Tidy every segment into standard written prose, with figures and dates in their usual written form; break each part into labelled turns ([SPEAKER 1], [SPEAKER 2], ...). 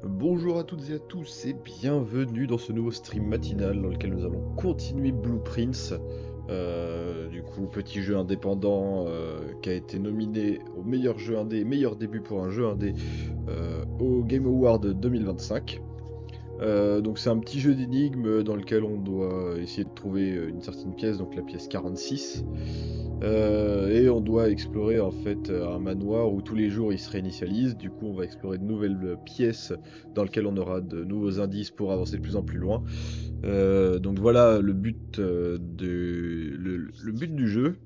[SPEAKER 1] Bonjour à toutes et à tous et bienvenue dans ce nouveau stream matinal dans lequel nous allons continuer Blueprints. Du coup, petit jeu indépendant qui a été nominé au meilleur jeu indé, meilleur début pour un jeu indé au Game Award 2025. Donc c'est un petit jeu d'énigmes dans lequel on doit essayer de trouver une certaine pièce, donc la pièce 46. Et on doit explorer en fait un manoir où tous les jours il se réinitialise. Du coup, on va explorer de nouvelles pièces dans lesquelles on aura de nouveaux indices pour avancer de plus en plus loin. Donc voilà le but, le but du jeu.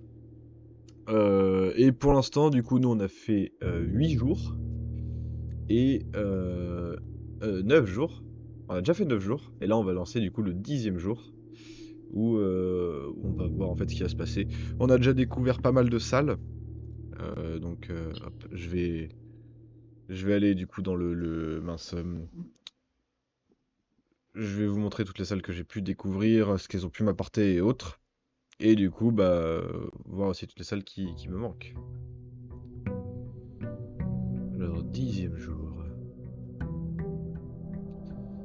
[SPEAKER 1] Et pour l'instant, du coup, nous on a fait 8 jours et 9 jours. On a déjà fait 9 jours. Et là, on va lancer du coup le 10e jour où on va voir en fait ce qui va se passer. On a déjà découvert pas mal de salles. Hop, je vais aller du coup dans mince. Je vais vous montrer toutes les salles que j'ai pu découvrir, ce qu'elles ont pu m'apporter et autres. Et du coup, voir aussi toutes les salles qui me manquent. Alors, 10e jour.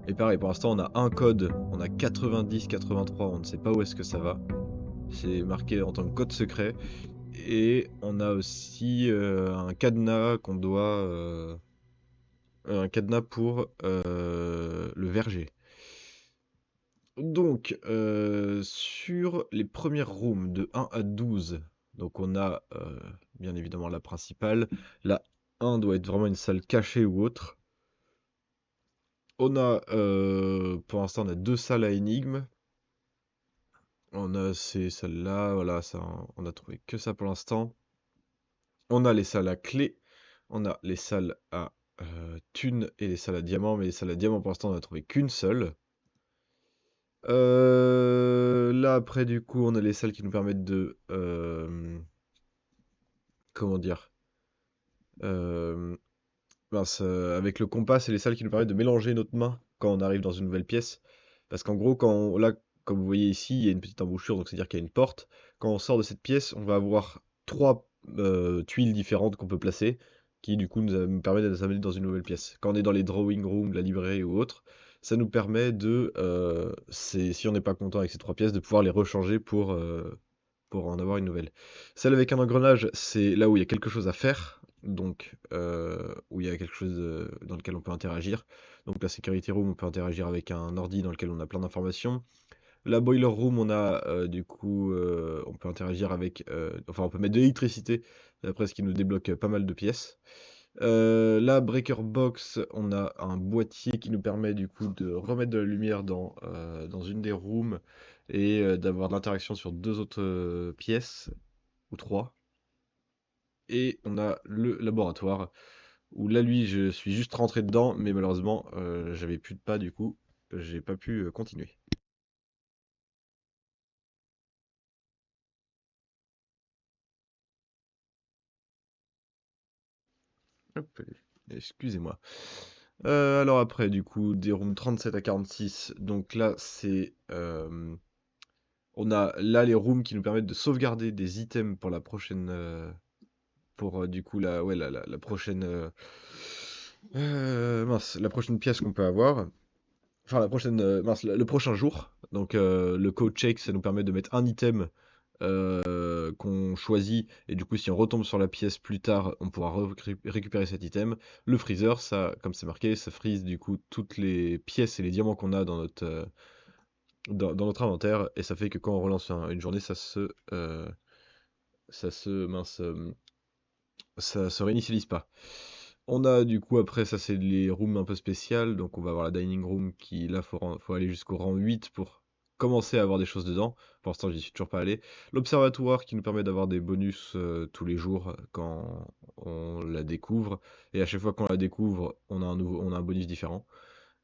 [SPEAKER 1] Et pareil, pour l'instant, on a un code, on a 90-83, on ne sait pas où est-ce que ça va. C'est marqué en tant que code secret. Et on a aussi un cadenas qu'on doit. Un cadenas pour le verger. Donc, sur les premières rooms de 1 à 12, donc on a bien évidemment la principale. La 1 doit être vraiment une salle cachée ou autre. On a, pour l'instant, on a deux salles à énigmes. On a ces salles-là, voilà, ça, on a trouvé que ça pour l'instant. On a les salles à clé, on a les salles à thunes et les salles à diamants, mais les salles à diamants pour l'instant on a trouvé qu'une seule. Là après du coup on a les salles qui nous permettent de comment dire euh, avec le compas c'est les salles qui nous permettent de mélanger notre main quand on arrive dans une nouvelle pièce. Parce qu'en gros là comme vous voyez ici il y a une petite embouchure donc c'est à dire qu'il y a une porte. Quand on sort de cette pièce on va avoir trois tuiles différentes qu'on peut placer qui du coup nous permettent de nous amener dans une nouvelle pièce. Quand on est dans les drawing rooms, la librairie ou autre, ça nous permet de, si on n'est pas content avec ces trois pièces, de pouvoir les rechanger pour en avoir une nouvelle. Celle avec un engrenage, c'est là où il y a quelque chose à faire, donc où il y a quelque chose dans lequel on peut interagir. Donc la security room, on peut interagir avec un ordi dans lequel on a plein d'informations. La boiler room, on a du coup, on peut interagir avec, enfin on peut mettre de l'électricité, après ce qui nous débloque pas mal de pièces. La breaker box, on a un boîtier qui nous permet du coup de remettre de la lumière dans une des rooms et d'avoir de l'interaction sur deux autres pièces, ou trois. Et on a le laboratoire, où là lui je suis juste rentré dedans, mais malheureusement j'avais plus de pas du coup, j'ai pas pu continuer. Hop, excusez-moi. Alors après, du coup, des rooms 37 à 46. Donc là, on a là les rooms qui nous permettent de sauvegarder des items pour la prochaine. Pour du coup, ouais, la prochaine. Mince, la prochaine pièce qu'on peut avoir. Enfin, la prochaine. Mince, le prochain jour. Donc, le code check, ça nous permet de mettre un item qu'on choisit, et du coup si on retombe sur la pièce plus tard, on pourra récupérer cet item. Le freezer, ça, comme c'est marqué, ça freeze du coup toutes les pièces et les diamants qu'on a dans notre inventaire, et ça fait que quand on relance une journée, mince, ça se réinitialise pas. On a du coup après ça c'est les rooms un peu spéciales, donc on va avoir la dining room qui là faut aller jusqu'au rang 8 pour commencer à avoir des choses dedans. Pour l'instant j'y suis toujours pas allé. L'observatoire qui nous permet d'avoir des bonus tous les jours quand on la découvre. Et à chaque fois qu'on la découvre, on a un bonus différent.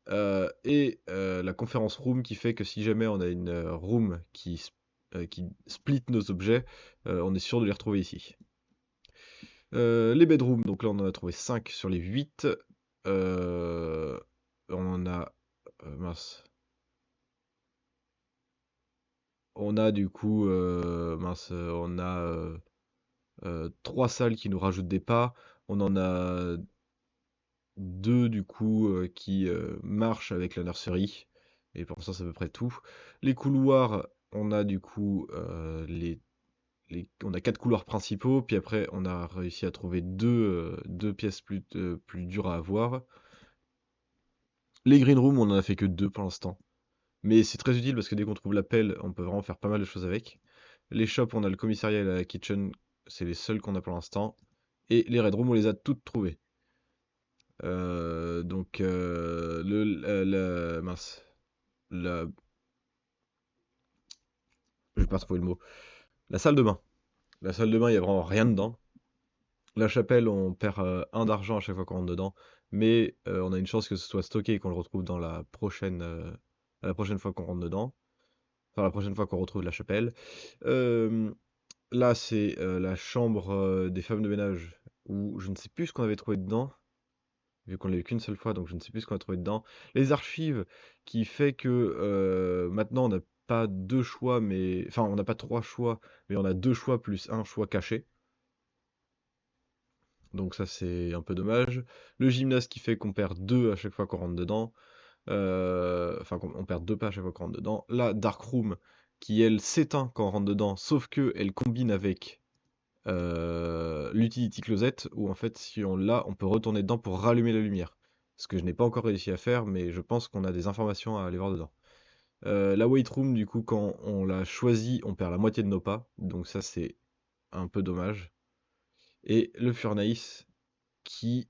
[SPEAKER 1] La conférence room qui fait que si jamais on a une room qui split nos objets, on est sûr de les retrouver ici. Les bedrooms, donc là on en a trouvé 5 sur les 8. Euh, on a. Mince. On a du coup. Mince. On a 3 salles qui nous rajoutent des pas. On en a deux du coup qui marchent avec la nursery. Et pour l'instant, c'est à peu près tout. Les couloirs, on a du coup on a quatre couloirs principaux, puis après on a réussi à trouver deux pièces plus dures à avoir. Les green rooms, on en a fait que deux pour l'instant. Mais c'est très utile parce que dès qu'on trouve la pelle, on peut vraiment faire pas mal de choses avec. Les shops, on a le commissariat et la kitchen, c'est les seuls qu'on a pour l'instant. Et les red rooms, on les a toutes trouvées. Donc, mince. La, je vais pas trouver le mot. La salle de bain. La salle de bain, il y a vraiment rien dedans. La chapelle, on perd un d'argent à chaque fois qu'on rentre dedans. Mais on a une chance que ce soit stocké et qu'on le retrouve dans la prochaine fois qu'on rentre dedans. Enfin, la prochaine fois qu'on retrouve la chapelle. Euh, Là, c'est la chambre des femmes de ménage, où je ne sais plus ce qu'on avait trouvé dedans, vu qu'on l'a eu qu'une seule fois, donc je ne sais plus ce qu'on a trouvé dedans. Les archives, qui fait que maintenant on n'a pas deux choix, mais enfin on n'a pas trois choix, mais on a deux choix plus un choix caché. Donc ça c'est un peu dommage. Le gymnase qui fait qu'on perd deux à chaque fois qu'on rentre dedans. Enfin on perd deux pas à chaque fois qu'on rentre dedans. La dark room qui elle s'éteint quand on rentre dedans, sauf que elle combine avec l'utility closet où en fait si on l'a on peut retourner dedans pour rallumer la lumière. Ce que je n'ai pas encore réussi à faire mais je pense qu'on a des informations à aller voir dedans. La weight room du coup quand on l'a choisi on perd la moitié de nos pas donc ça c'est un peu dommage. Et le furnace qui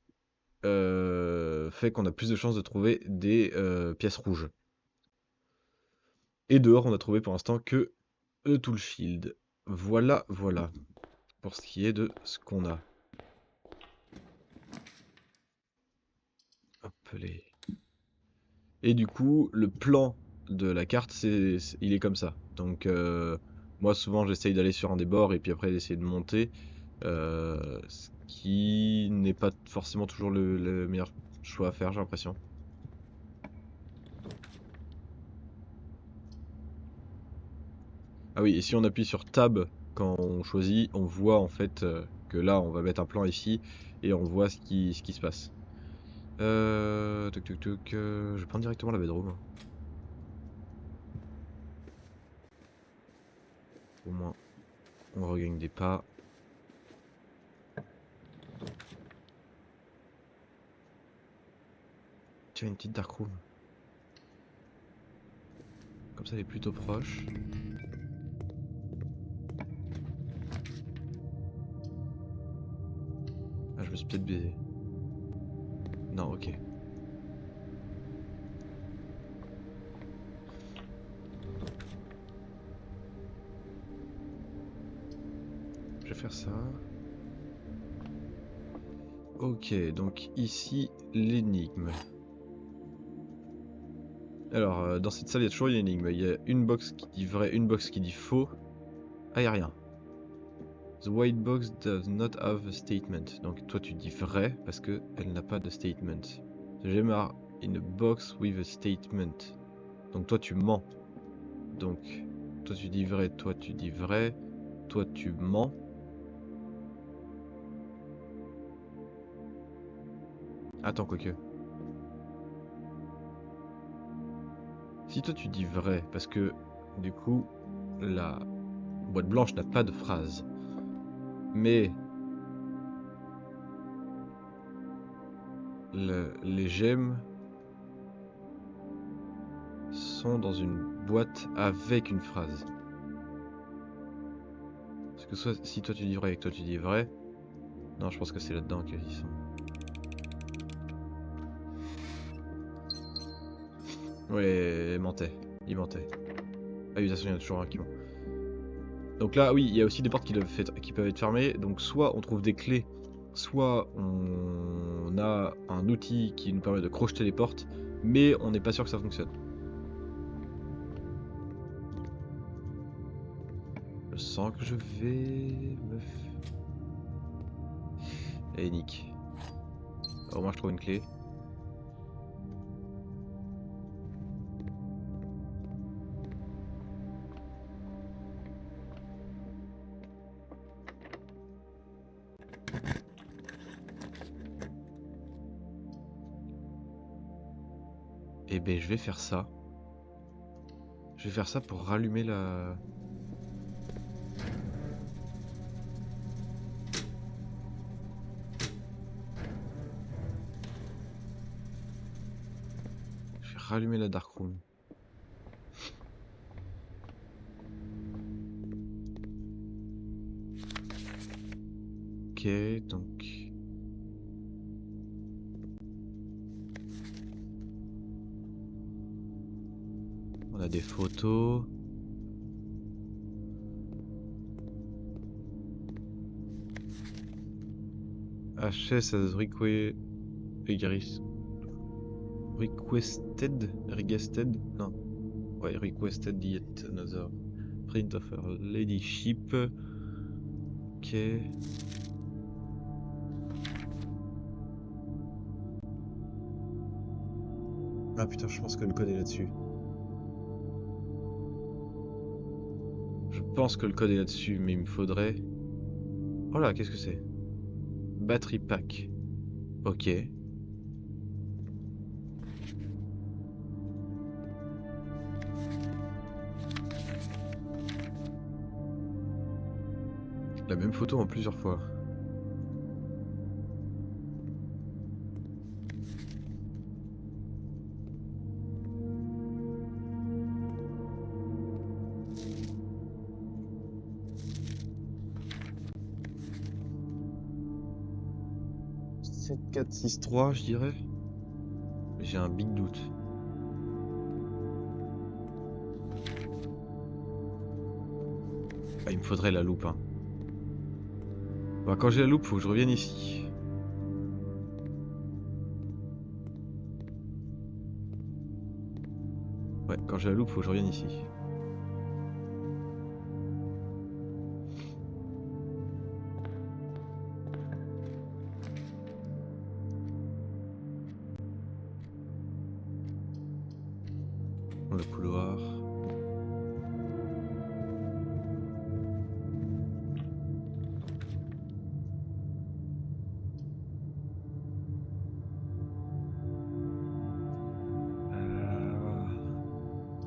[SPEAKER 1] fait qu'on a plus de chances de trouver des pièces rouges. Et dehors on a trouvé pour l'instant que le tool shield. Voilà, voilà pour ce qui est de ce qu'on a. Hop les. Et du coup, le plan de la carte, il est comme ça. Donc, moi, souvent, j'essaye d'aller sur un des bords et puis après d'essayer de monter, ce qui n'est pas forcément toujours le meilleur choix à faire, j'ai l'impression. Ah oui, et si on appuie sur Tab quand on choisit, on voit en fait que là, on va mettre un plan ici et on voit ce qui se passe. Toc toc toc, je vais prendre directement la bedroom. Au moins, on regagne des pas. Tiens, une petite dark room. Comme ça, elle est plutôt proche. Ah, je me suis peut-être baisé. Non, ok. Je vais faire ça. Ok, donc ici, l'énigme. Alors, dans cette salle, il y a toujours une énigme. Il y a une box qui dit vrai, une box qui dit faux. Ah, il n'y a rien. The white box does not have a statement. Donc, toi, tu dis vrai parce que elle n'a pas de statement. The gem are in a box with a statement. Donc, toi, tu mens. Donc, toi, tu dis vrai, toi, tu dis vrai, toi, tu mens. Attends, quoique. Si toi, tu dis vrai, parce que, du coup, la boîte blanche n'a pas de phrase. Mais les gemmes sont dans une boîte avec une phrase. Parce que soit si toi tu dis vrai et que toi tu dis vrai, non je pense que c'est là-dedans qu'ils sont. Ouais, il mentait. Il mentait. Ah oui, de toute façon il y en a toujours un qui ment. Donc là oui, il y a aussi des portes qui peuvent être fermées. Donc soit on trouve des clés, soit on a un outil qui nous permet de crocheter les portes, mais on n'est pas sûr que ça fonctionne. Je sens que je vais me... Allez, Nick. Au moins je trouve une clé. Et ben je vais faire ça. Je vais faire ça pour rallumer la... Je vais rallumer la Darkroom. Ok, donc... On a des photos. HS as requested? Non. Ouais, requested yet another print of her ladyship. Ok. Ah putain, je pense que le code est là-dessus. Je pense que le code est là-dessus, mais il me faudrait... Oh là, qu'est-ce que c'est? Battery pack. Ok. La même photo en plusieurs fois. « 7, 4, 6, 3, je dirais. Mais j'ai un big doute. Ah, il me faudrait la loupe, hein. Bah, quand j'ai la loupe, faut que je revienne ici. Ouais, quand j'ai la loupe, faut que je revienne ici. Dans le couloir.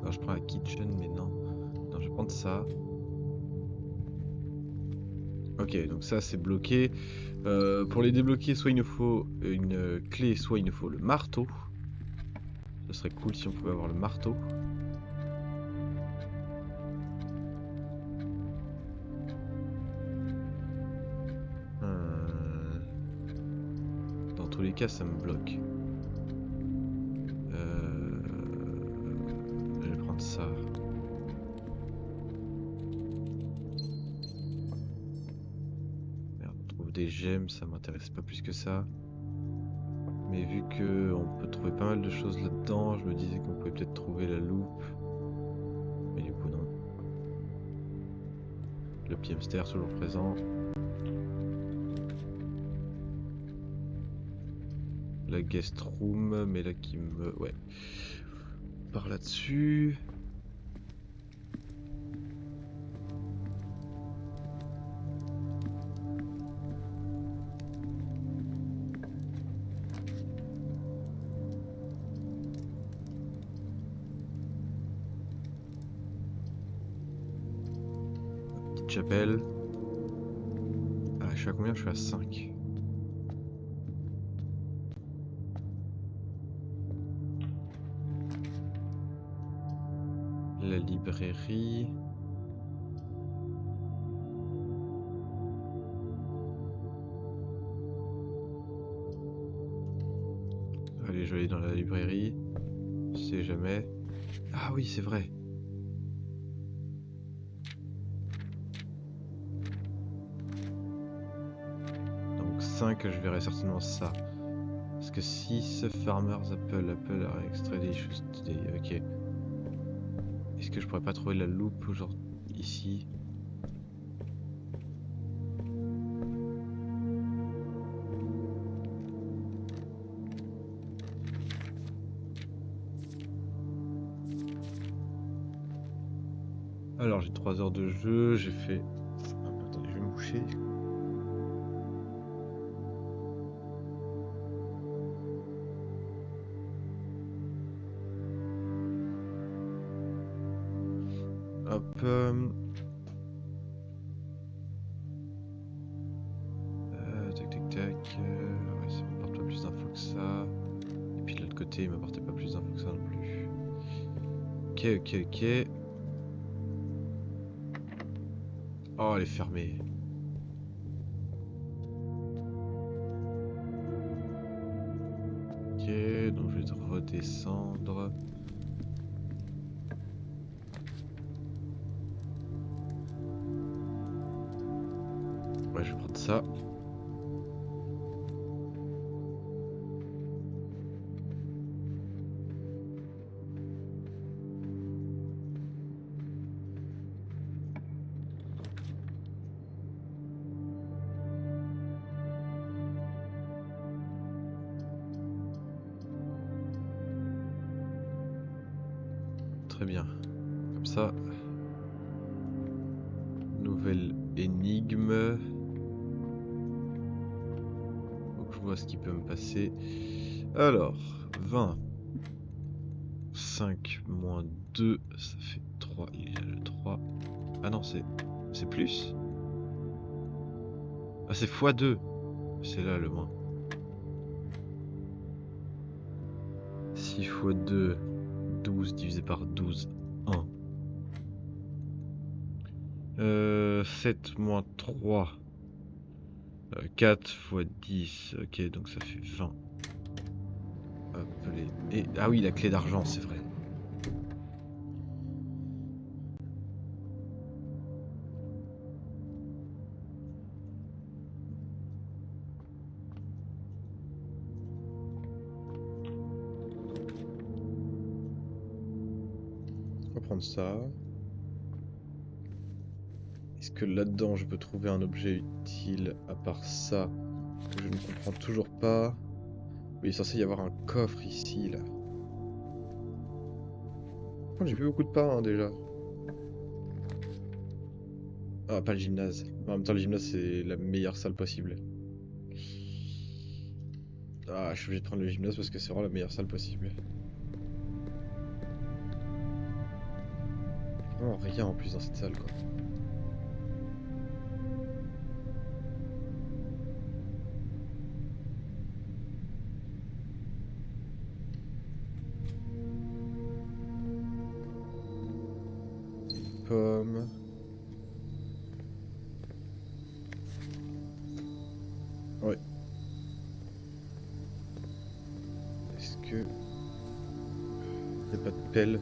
[SPEAKER 1] Alors, je prends la kitchen, mais non. Non, je vais prendre ça. Ok, donc ça c'est bloqué. Pour les débloquer, soit il nous faut une clé, soit il nous faut le marteau. Ce serait cool si on pouvait avoir le marteau. Euh, Dans tous les cas, ça me bloque. Je vais prendre ça. Merde, on trouve des gemmes, ça m'intéresse pas plus que ça. Mais vu que on peut trouver pas mal de choses là-dedans, je me disais qu'on pouvait peut-être trouver la loupe. Mais du coup, non. Le petit hamster toujours présent. La guest room, mais là qui me... Ouais. Par là-dessus. Petite chapelle. Ah, je suis à combien? Je suis à 5. La librairie. Allez, je vais aller dans la librairie. Je sais jamais. Ah oui, c'est vrai. Donc 5, je verrai certainement ça. Parce que 6, Farmer's Apple, Apple are extra delicious today. Ok. Est-ce que je pourrais pas trouver la loupe genre ici? Alors j'ai 3 heures de jeu, j'ai fait... Hop, attendez, je vais me boucher. Hop. Tac tac tac. Ouais, ça m'apporte pas plus d'infos que ça. Et puis de l'autre côté, il m'apportait pas plus d'infos que ça non plus. Ok, ok, ok. Oh, elle est fermée. Ok, donc je vais redescendre. Ouais, je vais prendre ça. Très bien. Comme ça. Nouvelle énigme. Faut que je vois ce qui peut me passer. Alors, 20. 5 moins 2, ça fait 3. Il y a le 3. Ah non, c'est plus? Ah, c'est x2. C'est là le moins. 6 fois 2, 12 divisé par 12, 1. 7 moins 3, 4 fois 10, ok, donc ça fait 20. Hop, ah oui, la clé d'argent, c'est vrai. On va prendre ça. Est-ce que là-dedans, je peux trouver un objet utile à part ça, que je ne comprends toujours pas? Oui, il est censé y avoir un coffre ici, là. Oh, j'ai plus beaucoup de pain, hein, déjà. Ah, pas le gymnase. En même temps, le gymnase, c'est la meilleure salle possible. Ah, je suis obligé de prendre le gymnase parce que c'est vraiment la meilleure salle possible. Vraiment rien en plus dans cette salle, quoi. Pomme. Ouais. Est-ce que... Y a pas de pelle?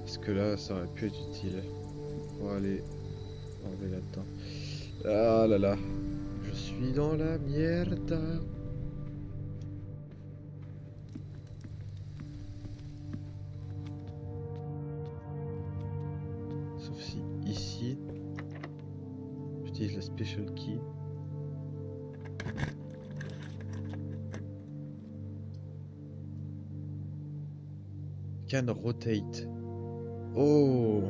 [SPEAKER 1] Est-ce que là, ça aurait pu être utile pour aller enlever là-dedans? Ah là là. Je suis dans la mierda. Sauf si ici, j'utilise la special key. Can rotate. Oh!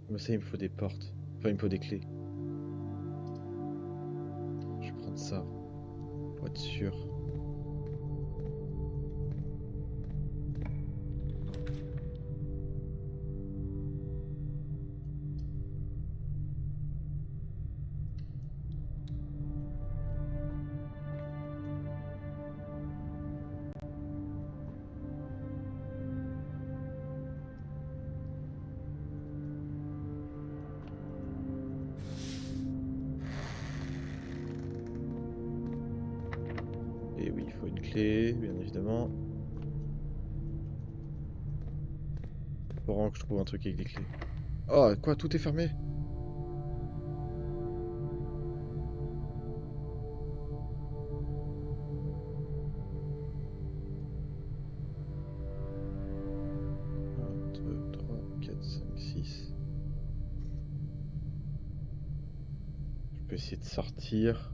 [SPEAKER 1] Mais ça, il me faut des portes. Enfin, il me faut des clés. Je vais prendre ça pour être sûr. Et oui, il faut une clé, bien évidemment. Faut vraiment que je trouve un truc avec des clés. Oh, quoi, tout est fermé? Un, 2, 3, 4, 5, 6. Je peux essayer de sortir.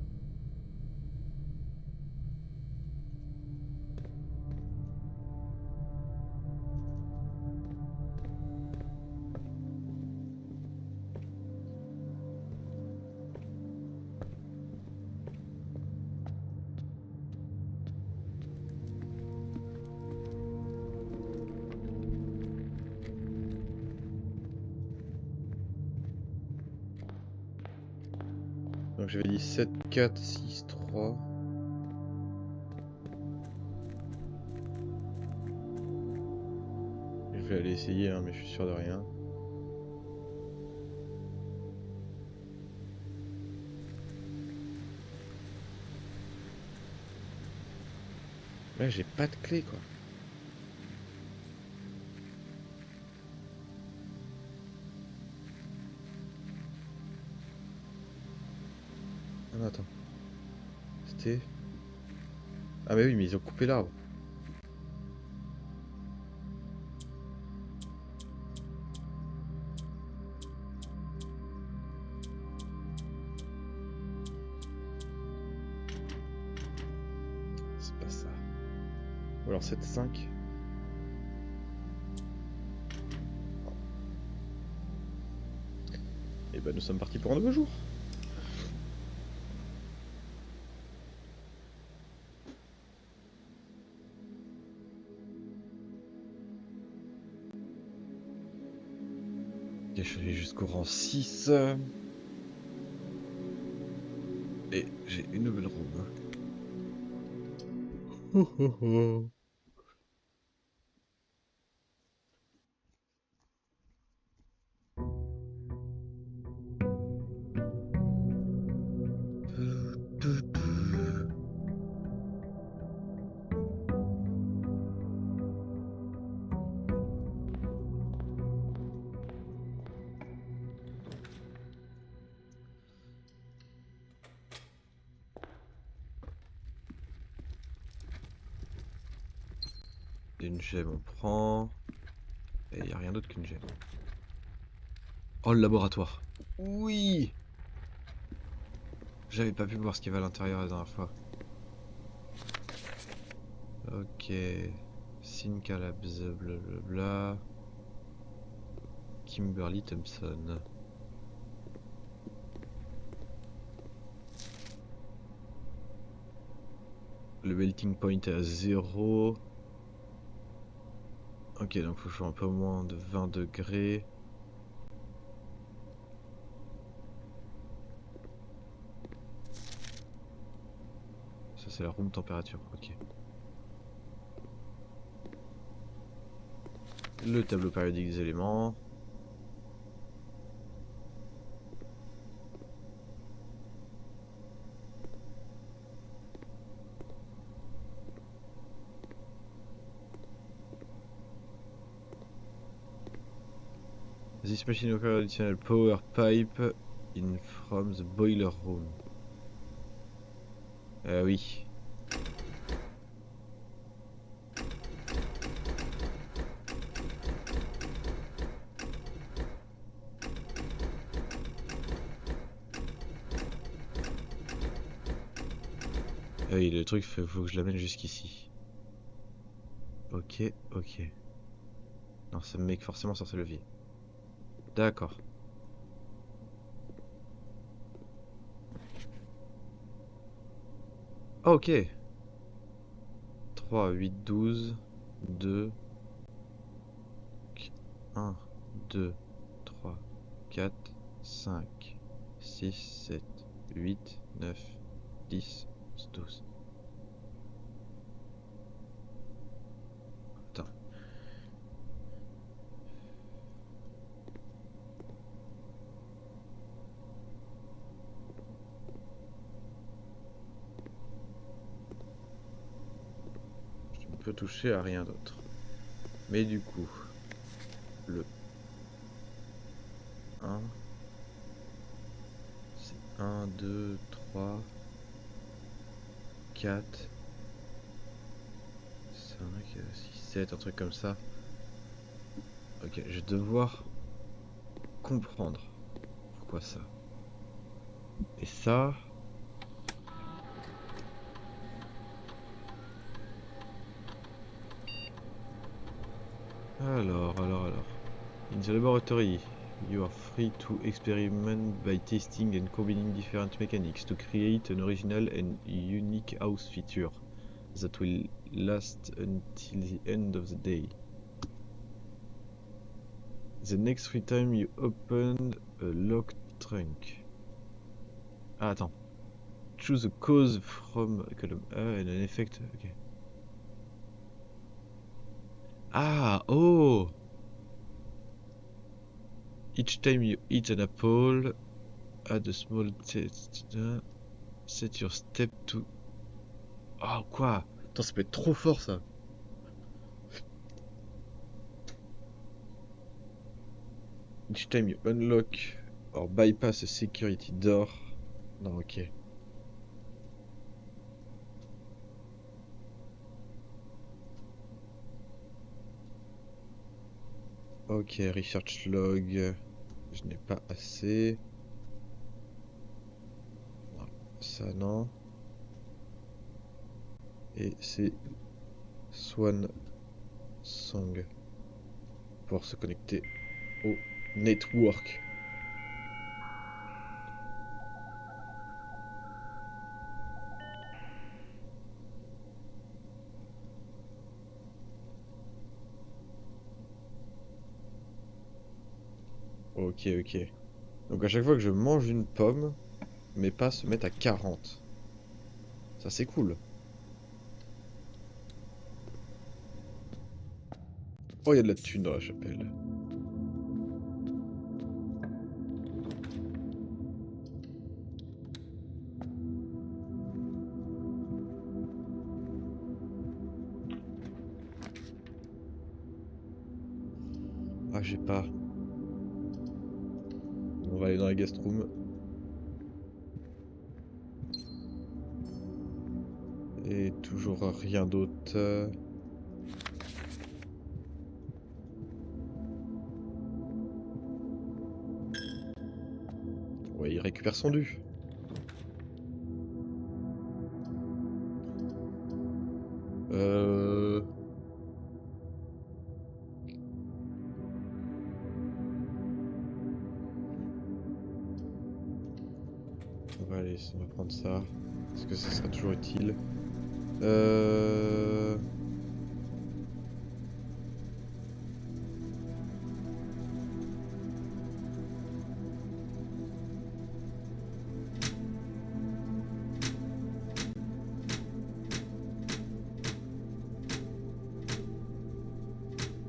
[SPEAKER 1] Donc j'avais dit 7, 4, 6, 3. Je vais aller essayer, hein, mais je suis sûr de rien. Là, j'ai pas de clé, quoi. Ah non, attends. C'était... Ah mais oui, mais ils ont coupé l'arbre. C'est pas ça. Ou alors 7, 5. Et bah nous sommes partis pour un nouveau jour. Ok, je suis allé jusqu'au rang 6. Et j'ai une nouvelle room. Une gemme, on prend. Et il n'y a rien d'autre qu'une gemme. Oh, le laboratoire. Oui! J'avais pas pu voir ce qu'il y avait à l'intérieur la dernière fois. Ok. Sinca Labs, blablabla. Kimberly Thompson. Le melting point est à 0. Ok, donc faut que je sois un peu moins de 20 degrés. Ça c'est la room température, ok. Le tableau périodique des éléments. This machine offers additional power pipe in from the boiler room. Oui. Ah oui, le truc, faut que je l'amène jusqu'ici. Ok, ok. Non, ça me met forcément sur ce levier. D'accord. Ah, ok. 3, 8, 12, 2, 1, 2, 3, 4, 5, 6, 7, 8, 9, 10, 12. Attends. Je ne peux toucher à rien d'autre. Mais du coup, le 1, c'est 1, 2, 3, 4, 5, 6, 7, un truc comme ça. Ok, je vais devoir comprendre pourquoi ça. Et ça... Alors. In the laboratory, you are free to experiment by testing and combining different mechanics to create an original and unique house feature that will last until the end of the day. The next free time you open a locked trunk. Ah, attends. Choose a cause from a column A and an effect. Ok. Ah, oh! Each time you eat an apple, add a small test. Set your step to. Oh, quoi? Attends, ça peut être trop fort ça. Each time you unlock or bypass a security door. Non, ok. Ok, research log. Je n'ai pas assez. Non, ça non. Et c'est Swan Song pour se connecter au network. Ok, ok. Donc à chaque fois que je mange une pomme, mes pas se mettent à 40. Ça c'est cool. Oh, il y a de la thune dans la chapelle. Ah, j'ai pas. On va aller dans la guest room. Et toujours rien d'autre. Ouais, il récupère son dû. Euh... on va prendre ça. Parce que ça sera toujours utile. Euh...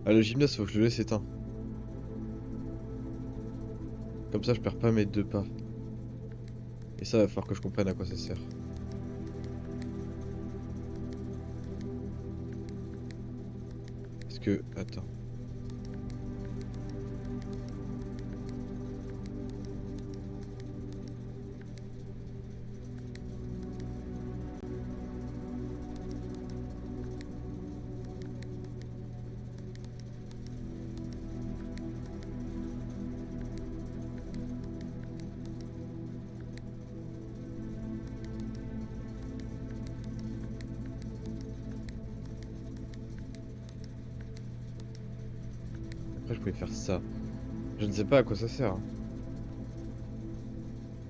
[SPEAKER 1] Ah, le gymnase, faut que je le laisse éteint. Comme ça, je perds pas mes 2 pas. Et ça, va falloir que je comprenne à quoi ça sert. Parce que... Attends. Après, je pouvais faire ça. Je ne sais pas à quoi ça sert, hein.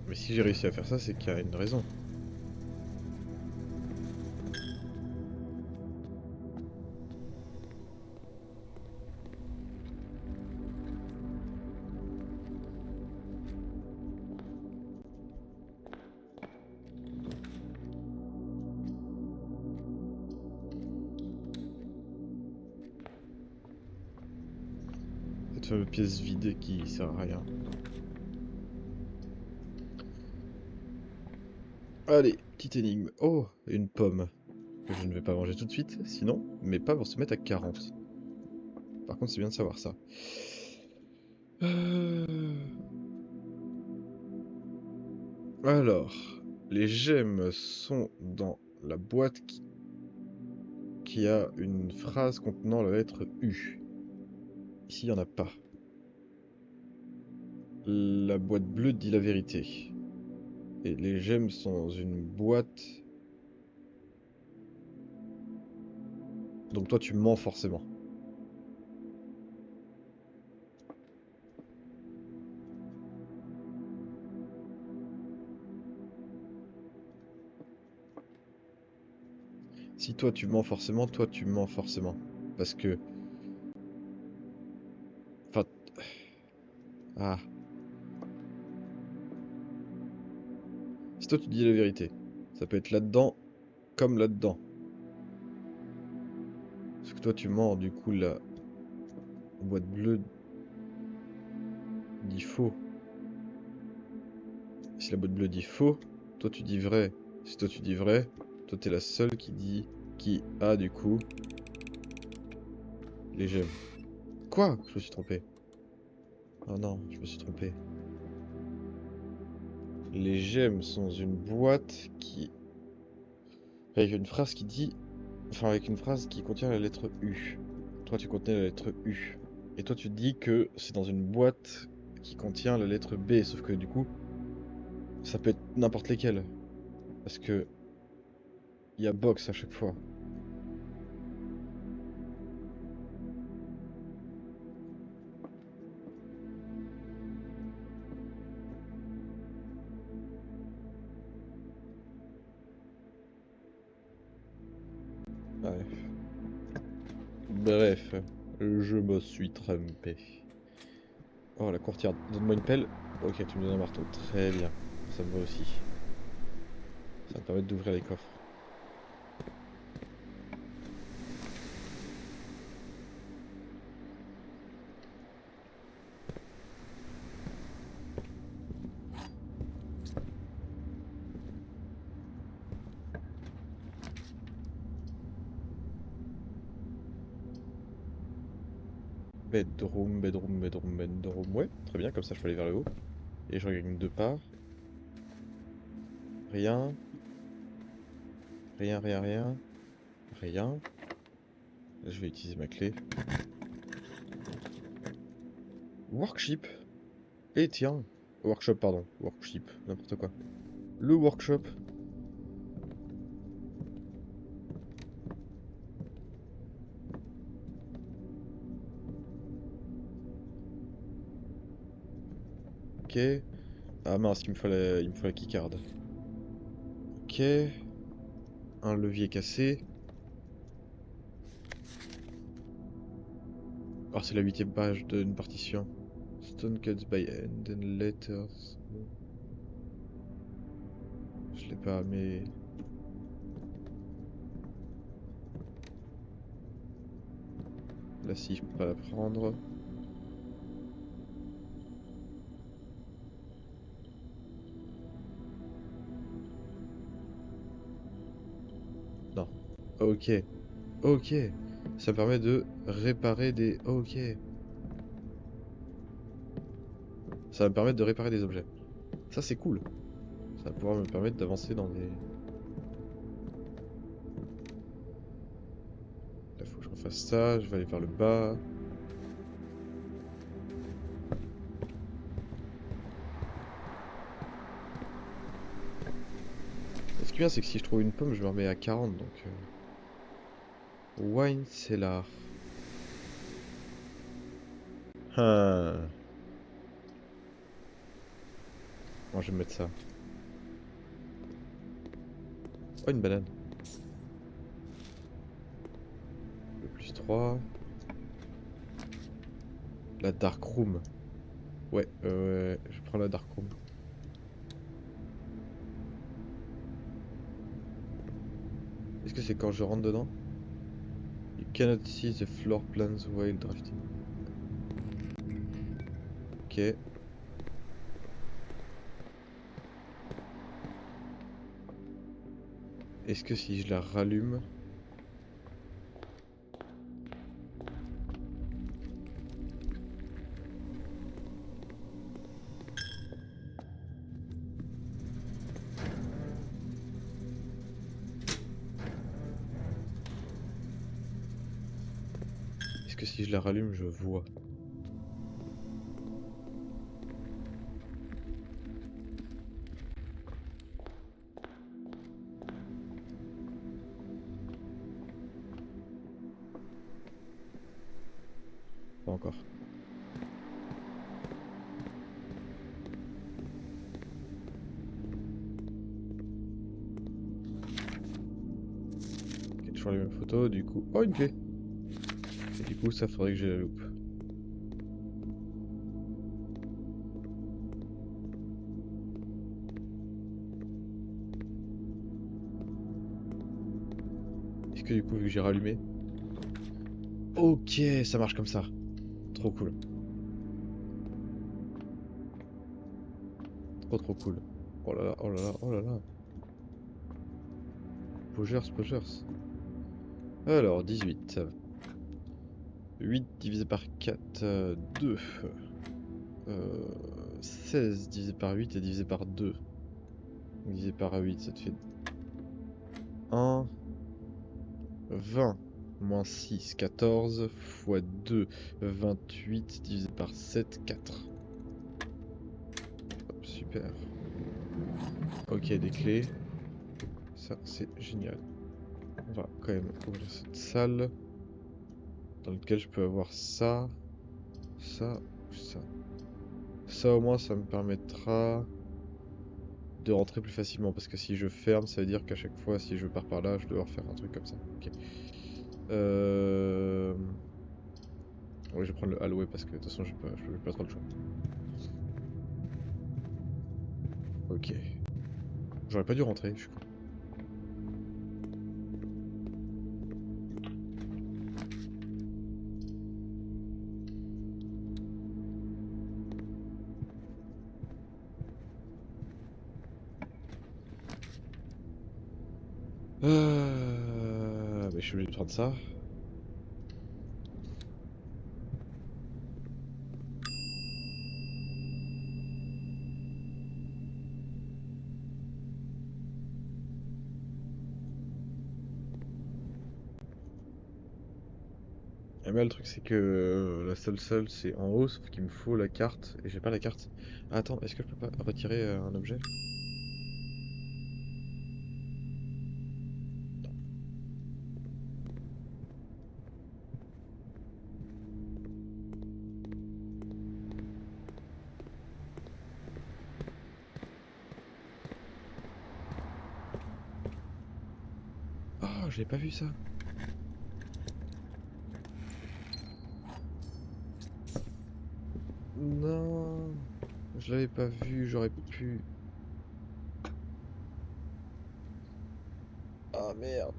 [SPEAKER 1] Mais si j'ai réussi à faire ça, c'est qu'il y a une raison. Cette fameuse pièce vide qui sert à rien. Allez, petite énigme. Oh, une pomme. Que je ne vais pas manger tout de suite, sinon, mais pas pour se mettre à 40. Par contre, c'est bien de savoir ça. Euh, Alors, les gemmes sont dans la boîte qui a une phrase contenant la lettre U. Ici, il n'y en a pas. La boîte bleue dit la vérité. Et les gemmes sont dans une boîte. Donc toi, tu mens forcément. Si toi, tu mens forcément, toi, tu mens forcément. Parce que... Enfin... Ah... Si toi tu dis la vérité, ça peut être là-dedans comme là-dedans. Parce que toi tu mens, du coup la boîte bleue dit faux. Si la boîte bleue dit faux, toi tu dis vrai. Si toi tu dis vrai, toi t'es la seule qui a du coup les gemmes. Quoi? Je me suis trompé. Oh non, je me suis trompé. Les gemmes sont dans une boîte qui... avec une phrase qui dit... Enfin, avec une phrase qui contient la lettre U. Toi, tu contenais la lettre U. Et toi, tu dis que c'est dans une boîte qui contient la lettre B. Sauf que du coup, ça peut être n'importe lesquelles. Parce que il y a box à chaque fois. Bref. Bref. Je me suis trompé. Oh, la courtière. Donne-moi une pelle. Ok, tu me donnes un marteau. Très bien. Ça me va aussi. Ça va me permettre d'ouvrir les coffres. Bedroom, bedroom, bedroom, bedroom. Ouais, très bien, comme ça je peux aller vers le haut. Et je regagne 2 pas. Rien. Rien, rien, rien. Rien. Là, je vais utiliser ma clé. Workshop. Et tiens. Workshop, pardon. Workshop. N'importe quoi. Le workshop. Ok. Ah mince, il me faut la keycard. Ok. Un levier cassé. Oh, c'est la 8ème page d'une partition. Stone cuts by hand and letters. Je l'ai pas, mais... Là, si, je peux pas la prendre. Non. Ok. Ok. Ça permet de réparer des... Ok. Ça va me permettre de réparer des objets. Ça, c'est cool. Ça va pouvoir me permettre d'avancer dans des... Là, faut que je refasse ça. Je vais aller vers le bas. Et ce qui est bien, c'est que si je trouve une pomme, je me remets à 40, donc... Wine cellar. Ah. Moi, je vais me mettre ça. Oh, une banane. Le +3. La dark room. Ouais, je prends la dark room. Est-ce que c'est quand je rentre dedans? You cannot see the floor plans while drafting. Ok. Est-ce que si je la rallume... Est-ce que si je la rallume, je vois? Pas encore. Ok, toujours les mêmes photos, du coup... Oh, une clé! Et du coup, ça faudrait que j'ai la loupe. Est-ce que du coup, vu que j'ai rallumé... Ok, ça marche comme ça. Trop cool. Trop cool. Oh là là, oh là là, oh là là. Pogers, Pogers. Alors, 18. 8 divisé par 4, 2. 16 divisé par 8 et divisé par 2. Divisé par 8, ça te fait 1. 20 moins 6, 14 fois 2, 28 divisé par 7, 4. Hop, super. Ok, des clés. Ça, c'est génial. On va quand même ouvrir cette salle dans laquelle je peux avoir ça, ça ou ça. Ça au moins, ça me permettra de rentrer plus facilement parce que si je ferme, ça veut dire qu'à chaque fois, si je pars par là, je dois refaire un truc comme ça. Ok. Euh... Ouais, je vais prendre le hallway parce que de toute façon, j'ai pas trop le choix. Ok. J'aurais pas dû rentrer, je suis con. Mais je suis obligé de prendre ça. Et mais le truc c'est que la seule salle c'est en haut, sauf qu'il me faut la carte et j'ai pas la carte. Ah, attends, est-ce que je peux pas retirer un objet? Oh, j'ai pas vu ça. Non, je l'avais pas vu, j'aurais pu. Ah merde.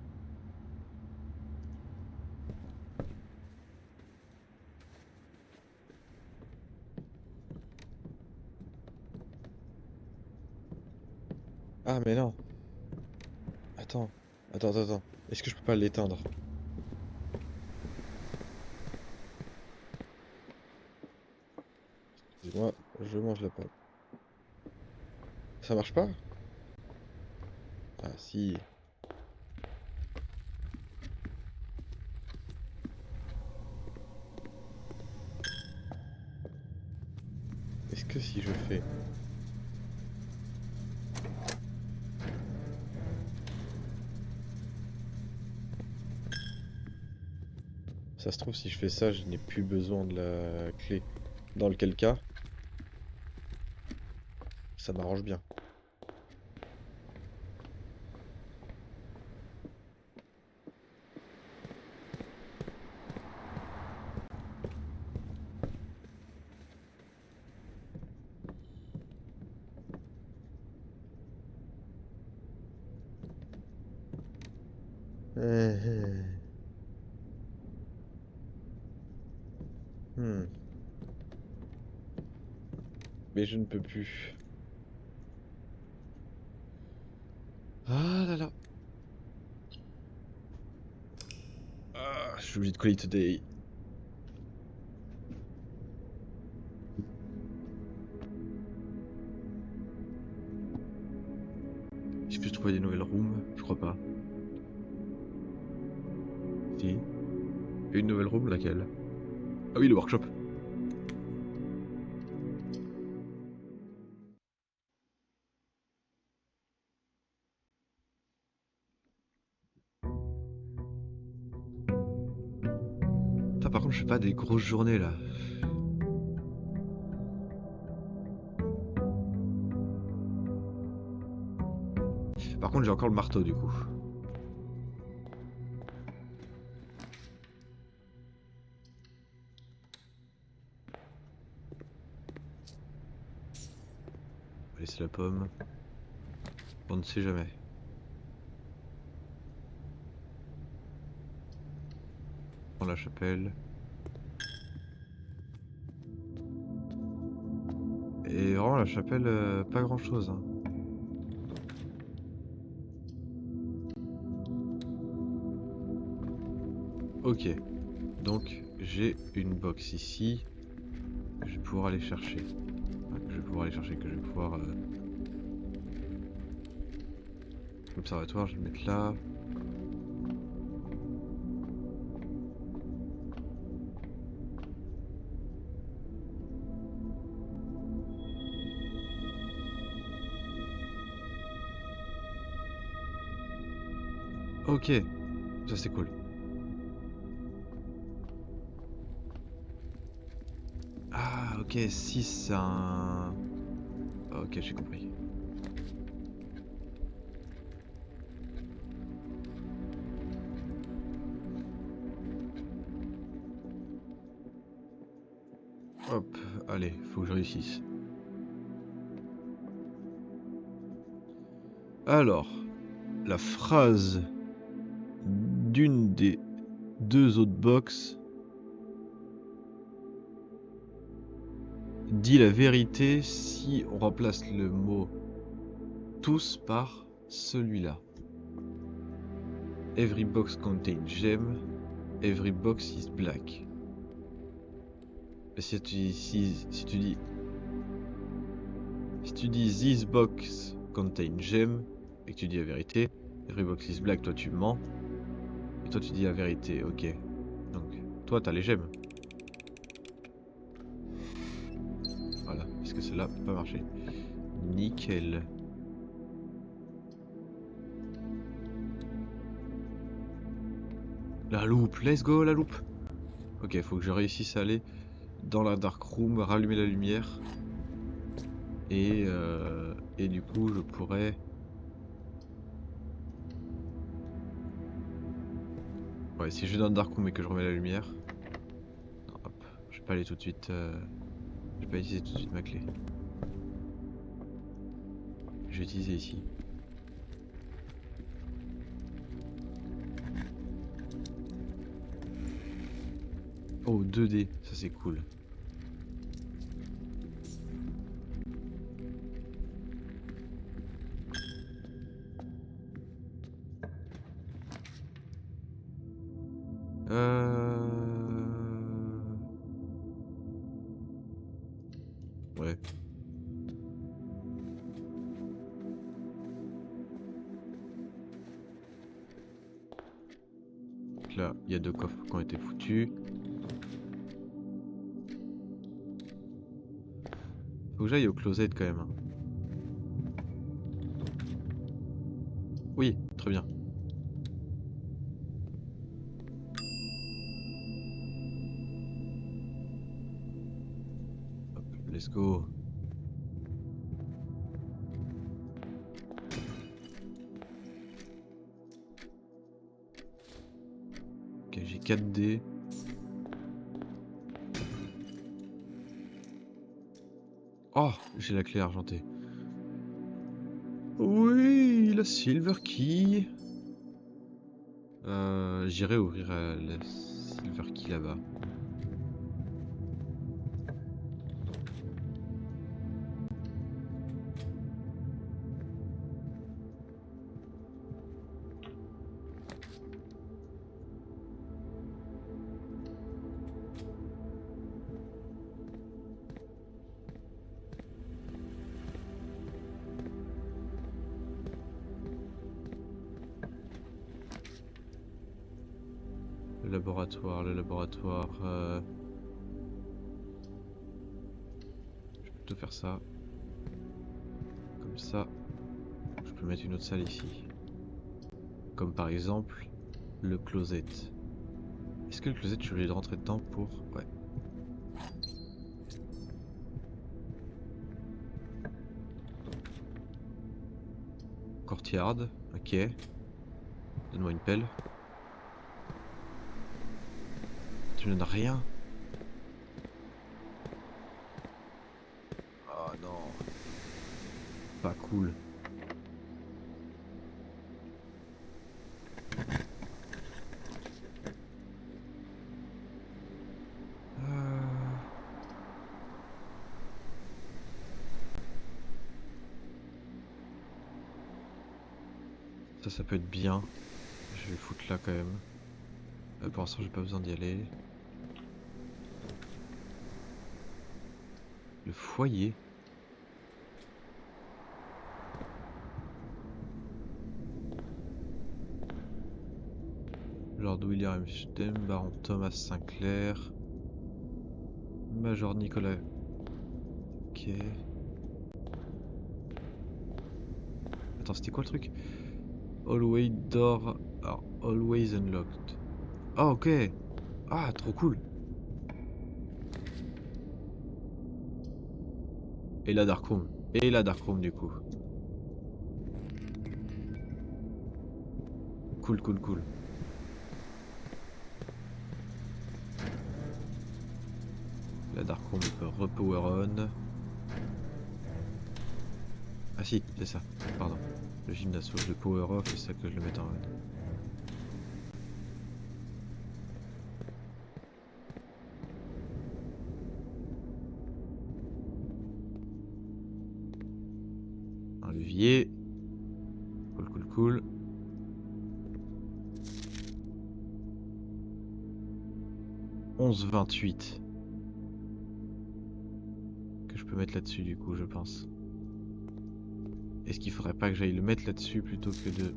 [SPEAKER 1] Ah mais non. Attends, attends. Est-ce que je peux pas l'éteindre? Excuse-moi, je mange la pomme. Ça marche pas? Ah si. Est-ce que si je fais... Ça se trouve si je fais ça, je n'ai plus besoin de la clé. Dans lequel cas, ça m'arrange bien. Hmm. Mais je ne peux plus. Ah là là. Ah, je suis obligé de call it today. Est-ce que je trouver des nouvelles rooms? Je crois pas. Si. Et une nouvelle room, laquelle? Ah oui, le workshop. Putain, par contre, je fais pas des grosses journées là. Par contre, j'ai encore le marteau du coup. On va laisser la pomme. On ne sait jamais. prendre la chapelle. Et vraiment la chapelle, pas grand chose, hein. Ok, donc j'ai une box ici que je vais pouvoir aller chercher. Enfin, que je vais pouvoir aller chercher, que je vais pouvoir... L'observatoire, je vais le mettre là. Ok, ça c'est cool. Ah ok, 6 c'est un... Ok, j'ai compris. Hop, allez, faut que je réussisse. Alors, la phrase d'une des deux autres box dit la vérité si on remplace le mot tous par celui-là. Every box contains gem, every box is black. Et si tu dis this box contains gem et que tu dis la vérité, every box is black, toi tu mens. Et toi tu dis la vérité, ok. Donc toi t'as les gemmes. Voilà, parce que celle-là peut pas marcher. Nickel. La loupe, let's go la loupe. Ok, faut que je réussisse à aller dans la dark room, rallumer la lumière. Et du coup je pourrais... Ouais, si je vais dans le dark room et que je remets la lumière... Non, hop, je vais pas aller tout de suite... Je vais pas utiliser tout de suite ma clé. Je vais utiliser ici. Oh, 2D, ça c'est cool. Ouais. Donc là, il y a deux coffres qui ont été foutus. Faut que j'aille au closet quand même, hein. Oui, très bien. Hop, let's go. Ok, j'ai 4D. Oh, j'ai la clé argentée. Oui, la silver key. J'irai ouvrir la silver key là-bas. Le laboratoire, le laboratoire. Je peux plutôt faire ça. Comme ça. Je peux mettre une autre salle ici. Comme par exemple le closet. Est-ce que le closet, je suis obligé de rentrer dedans pour... Ouais. Courtyard, ok. Donne-moi une pelle. Tu me donnes rien? Oh non. Pas cool. Ça peut être bien. Je vais le foutre là quand même. Pour l'instant, j'ai pas besoin d'y aller. Le foyer. Lord William Stem, Baron Thomas Sinclair. Major Nicolas. Ok. Attends, c'était quoi le truc? Always door are always unlocked. Ah, ok. Ah, trop cool. Et la Darkroom. Et la Darkroom du coup. Cool, cool, cool. La Darkroom peut repower on. Ah si, c'est ça. Pardon. Le gymnase, faut que je le power off, c'est ça que je le mette en on. Un levier. Cool, cool, cool. Onze 28. Que je peux mettre là-dessus du coup, je pense. Est-ce qu'il faudrait pas que j'aille le mettre là-dessus plutôt que de...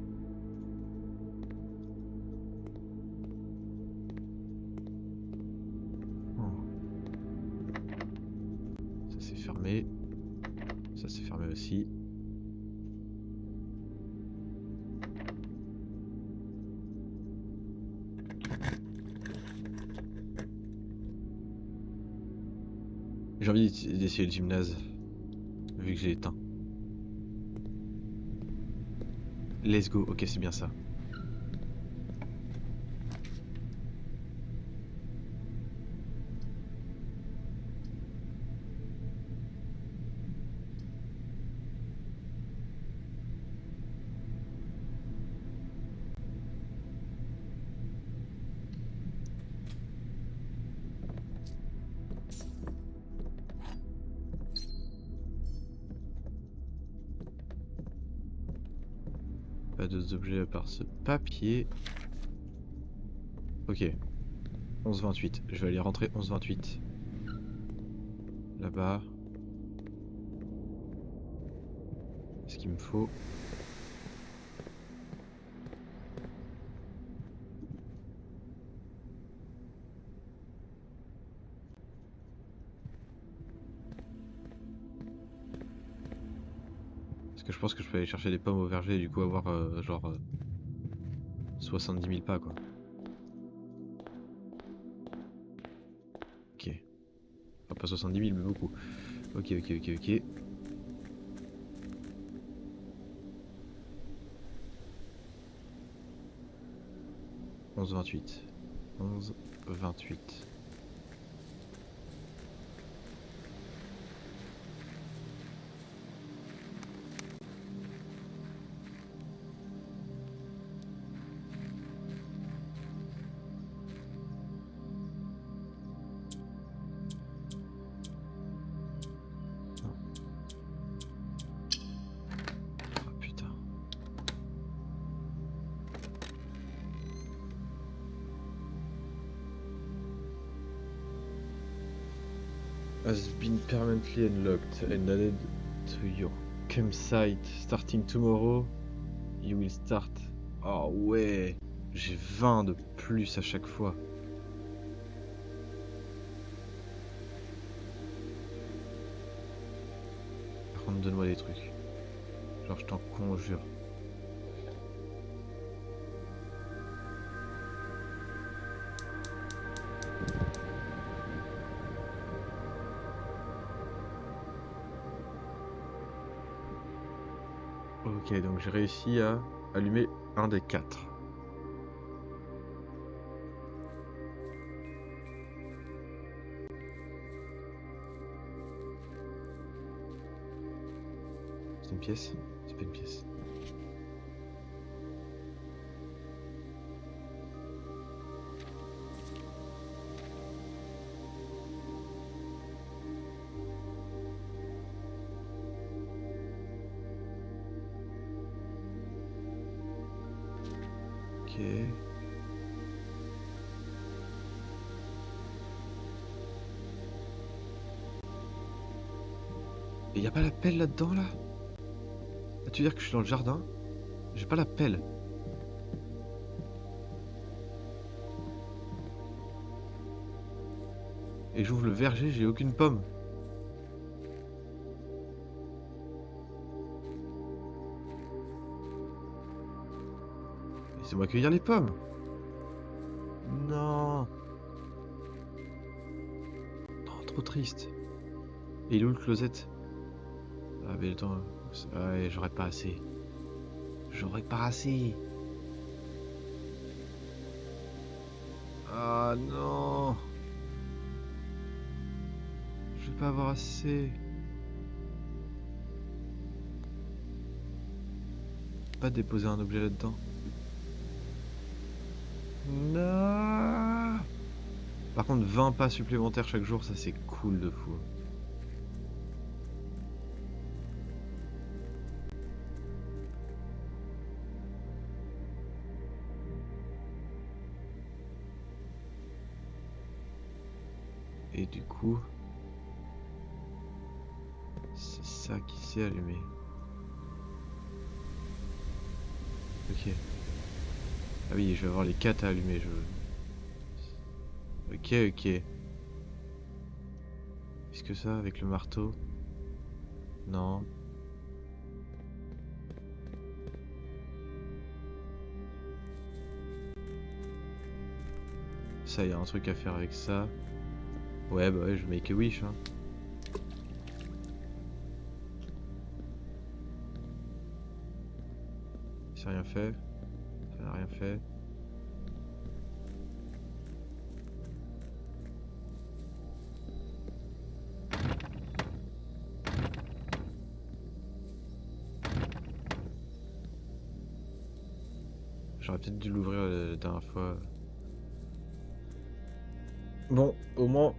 [SPEAKER 1] Oh. Ça c'est fermé. Ça c'est fermé aussi. J'ai envie d'essayer le gymnase. Vu que j'ai éteint. Let's go. Ok, c'est bien ça. Pas d'autres objets à part ce papier. Ok. 11-28. Je vais aller rentrer 11-28. Là-bas. Ce qu'il me faut. Parce que je pense que je peux aller chercher des pommes au verger et du coup avoir genre 70 000 pas quoi. Ok. Enfin, pas 70 000 mais beaucoup. Ok, ok, ok, ok. 11-28. 11-28. Oh putain. Has been permanently unlocked and added to your campsite. Starting tomorrow, you will start. Oh ouais, j'ai 20 de plus à chaque fois. Par contre, donne-moi des trucs. Genre, je t'en conjure. Ok, donc j'ai réussi à allumer un des 4. C'est une pièce? C'est pas une pièce. Ok. Et y a pas la pelle là-dedans là? Ah, tu veux dire que je suis dans le jardin? J'ai pas la pelle. Et j'ouvre le verger, j'ai aucune pomme. Laissez-moi cueillir les pommes. Non. Non, trop triste. Et il est où le closet? Ah mais attends. Ouais, j'aurais pas assez. J'aurais pas assez. Ah non. Je vais pas avoir assez. Pas déposer un objet là-dedans. Non. Par contre, 20 pas supplémentaires chaque jour, ça c'est cool de fou. Et du coup, c'est ça qui s'est allumé. Ok. Ah oui, je vais avoir les 4 à allumer. Ok, ok. Est-ce que ça avec le marteau? Non. Ça, y a un truc à faire avec ça. Ouais, bah ouais, je make a wish, hein. Ça n'a rien fait. Ça n'a rien fait. J'aurais peut-être dû l'ouvrir la dernière fois. Bon, au moins...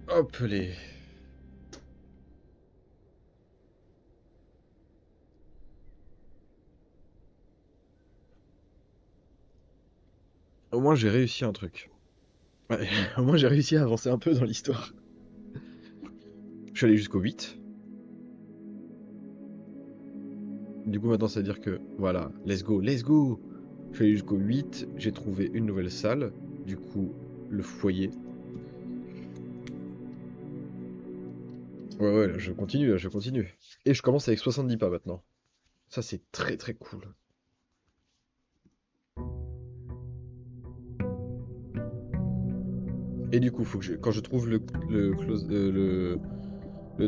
[SPEAKER 1] Hop les... Au moins j'ai réussi un truc. Ouais, au moins j'ai réussi à avancer un peu dans l'histoire. Je suis allé jusqu'au 8. Du coup maintenant ça veut dire que... Voilà, let's go, let's go. Je suis allé jusqu'au 8, j'ai trouvé une nouvelle salle. Du coup, le foyer. Ouais, ouais, là, je continue, là, je continue. Et je commence avec 70 pas maintenant. Ça, c'est très très cool. Et du coup, faut que quand je trouve le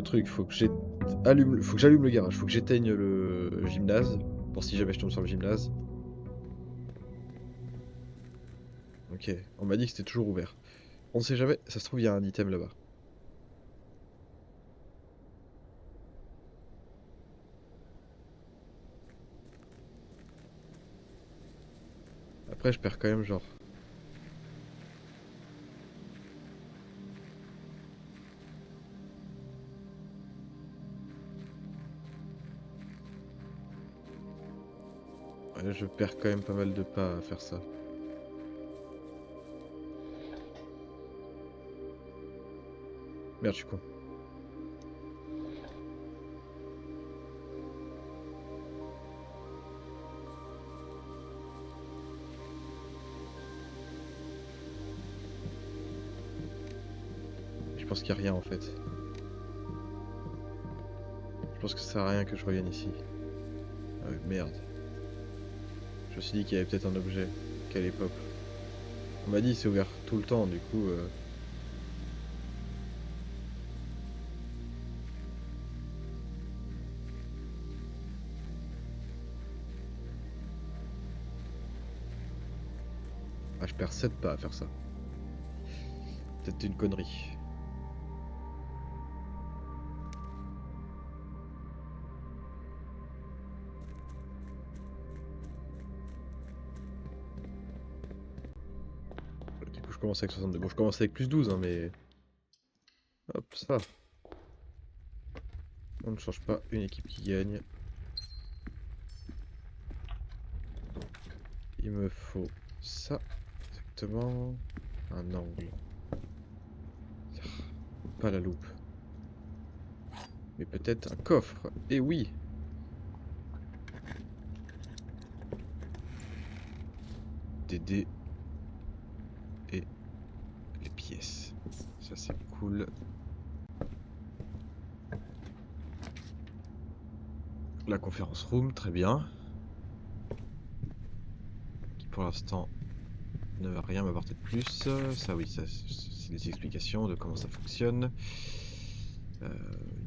[SPEAKER 1] truc, faut que j'allume le garage, faut que j'éteigne le gymnase, pour si jamais je tombe sur le gymnase. Ok, on m'a dit que c'était toujours ouvert. On sait jamais, ça se trouve, il y a un item là-bas. Après, je perds quand même, genre. Ouais, je perds quand même pas mal de pas à faire ça. Merde, je suis con. Je pense qu'il n'y a rien en fait. Je pense que ça sert à rien que je revienne ici. Ah ouais, merde. Je me suis dit qu'il y avait peut-être un objet qui allait pop. On m'a dit c'est ouvert tout le temps, du coup... Ah, je perds 7 pas à faire ça. Peut-être une connerie. Du coup, je commence avec 62. Bon, je commence avec plus 12, hein, mais... Hop, ça. On ne change pas une équipe qui gagne. il me faut ça, exactement. Un angle. Pas la loupe. Mais peut-être un coffre. Eh oui! Des dés. Et les pièces. Ça c'est cool. La conférence room, très bien. Qui pour l'instant ne va rien m'apporter de plus. Ça oui, ça c'est des explications de comment ça fonctionne. Une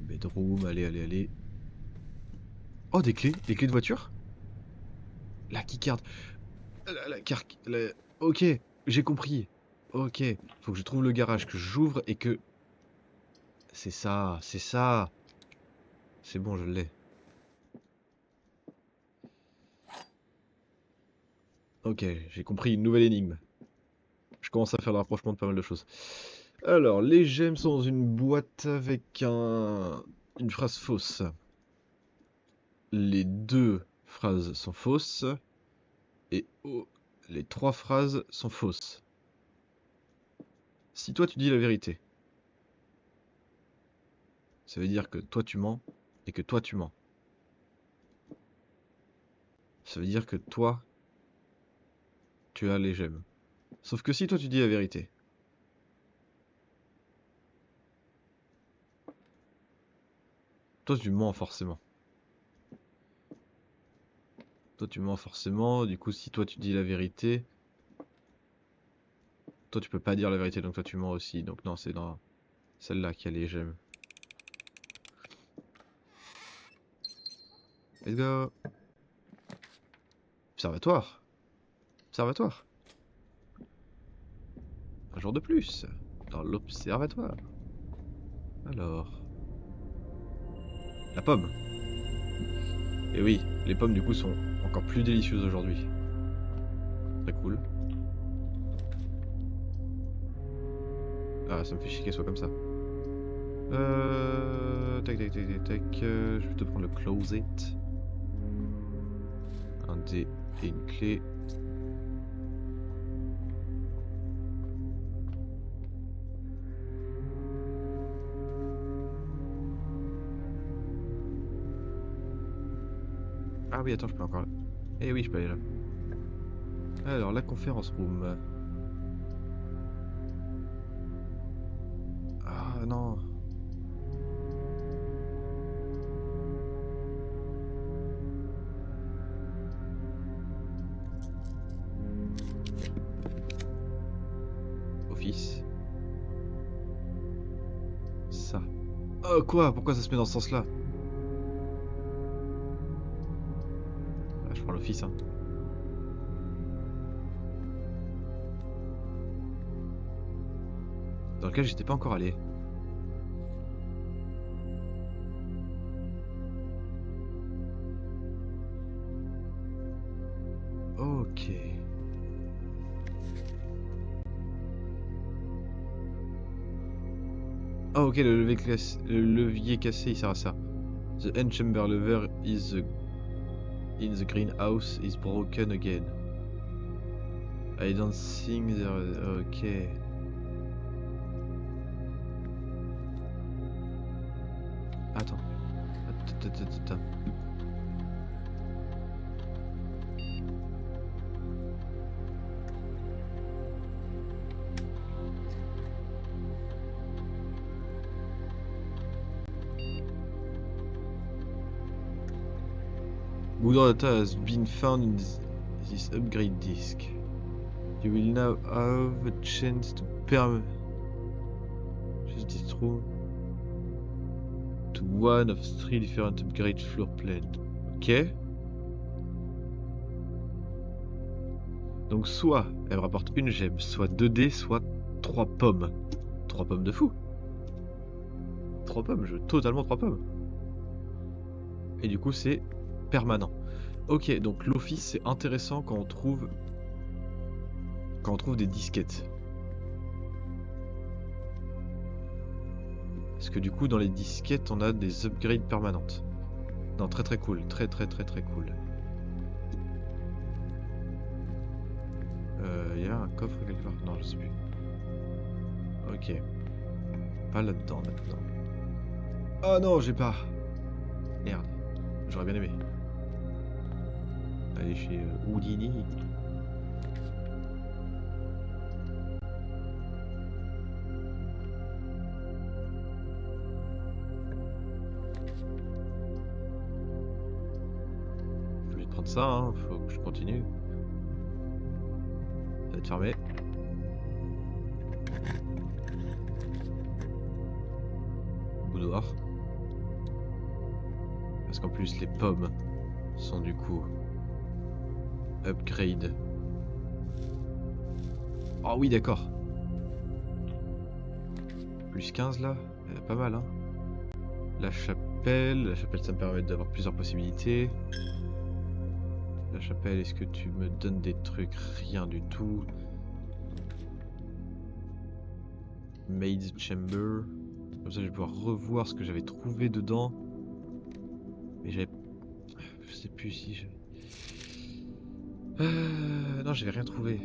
[SPEAKER 1] bedroom, allez. Oh, des clés de voiture? La keycard. Ok, j'ai compris. Ok, faut que je trouve le garage, que j'ouvre et que... C'est ça, c'est ça. C'est bon, je l'ai. Ok, j'ai compris, une nouvelle énigme. Je commence à faire le rapprochement de pas mal de choses. Alors, les gemmes sont dans une boîte avec une phrase fausse. Les deux phrases sont fausses. Et les trois phrases sont fausses. Si toi tu dis la vérité, ça veut dire que toi tu mens et que toi tu mens. Ça veut dire que toi tu as les gemmes. Sauf que si toi tu dis la vérité, toi tu mens forcément. Toi tu mens forcément, du coup si toi tu dis la vérité, toi tu peux pas dire la vérité, donc toi tu mens aussi. Donc non, c'est dans celle-là qu'il y a les gemmes. Let's go. Observatoire. Observatoire. Un jour de plus. Dans l'observatoire. Alors. La pomme. Et oui, les pommes du coup sont encore plus délicieuses aujourd'hui. Très cool. Ah, ça me fait chier qu'elle soit comme ça. Tac. Je vais te prendre le closet. Un dé et une clé. Ah oui, attends, je peux encore... Eh oui, je peux aller là. Alors, la conférence room. Ah non. Office. Ça. Oh quoi? Pourquoi ça se met dans ce sens-là? Ah, je prends l'office, hein. Dans lequel j'étais pas encore allé. Ok. Ah ok, le levier cassé, il sert à ça. The end chamber lever is in the greenhouse is broken again. I don't think there... Ok. Attends. Attends. Good data has been found in this upgrade disk. You will now have a chance to choose this room to one of 3 different upgrade floor plans. Ok. Donc soit elle me rapporte une gemme, soit 2 dés, soit 3 pommes. 3 pommes de fou. 3 pommes, je veux totalement 3 pommes. Et du coup c'est permanent. Ok, donc l'office c'est intéressant quand on trouve des disquettes. Parce que du coup dans les disquettes on a des upgrades permanentes. Non, très cool, très cool. coffre quelque part? Non, je sais plus. Ok. Pas là-dedans maintenant. Oh non, j'ai pas. Merde. J'aurais bien aimé. Aller chez Houdini. Je vais prendre ça, hein. Faut que je continue. Ça va être fermé. Boudoir. Parce qu'en plus, les pommes sont du coup upgrade. Oh oui, d'accord. Plus 15 là, pas mal hein. La chapelle ça me permet d'avoir plusieurs possibilités. La chapelle, est-ce que tu me donnes des trucs? Rien du tout. Maid's Chamber. Comme ça je vais pouvoir revoir ce que j'avais trouvé dedans. Mais j'avais... Je sais plus si je... Non, j'avais rien trouvé.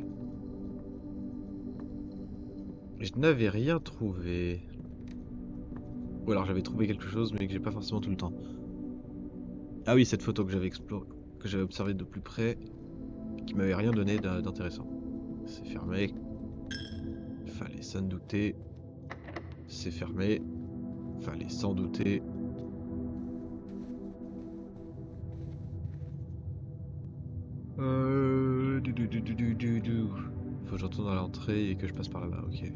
[SPEAKER 1] Je n'avais rien trouvé. Ou alors j'avais trouvé quelque chose mais que j'ai pas forcément tout le temps. Ah oui, cette photo que j'avais explorée, que j'avais observée de plus près, qui m'avait rien donné d'intéressant. C'est fermé. Fallait s'en douter. C'est fermé. Fallait s'en douter. Faut que je retourne à l'entrée et que je passe par là, ok.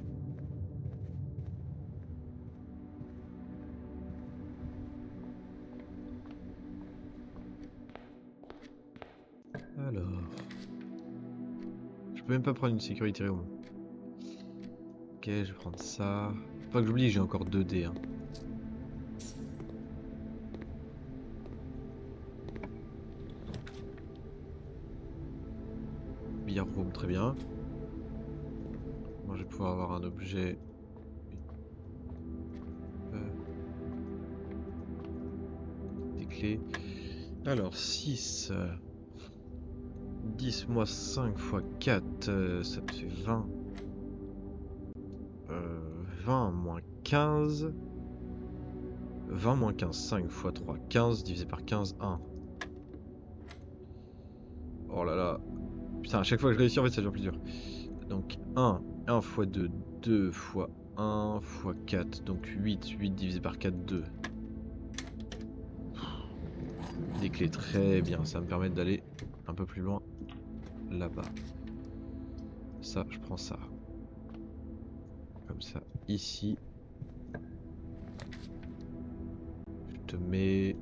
[SPEAKER 1] Alors... Je peux même pas prendre une sécurité room. Ok, je vais prendre ça. Faut pas que j'oublie, j'ai encore 2 dés. Hein. Billard room, très bien. Moi, je vais pouvoir avoir un objet. Des clés. Alors, 6. 10 moins 5 x 4, ça te fait 20. 20 moins 15. 20 moins 15, 5 x 3, 15 divisé par 15, 1. Oh là là. Putain, à chaque fois que je réussis, en fait, ça devient plus dur. Donc 1 x 2, 2 x 1 x 4, donc 8. 8 divisé par 4, 2. Des clés, très bien. Ça me permet d'aller un peu plus loin là-bas. Ça, je prends ça. Comme ça, ici. Je te mets...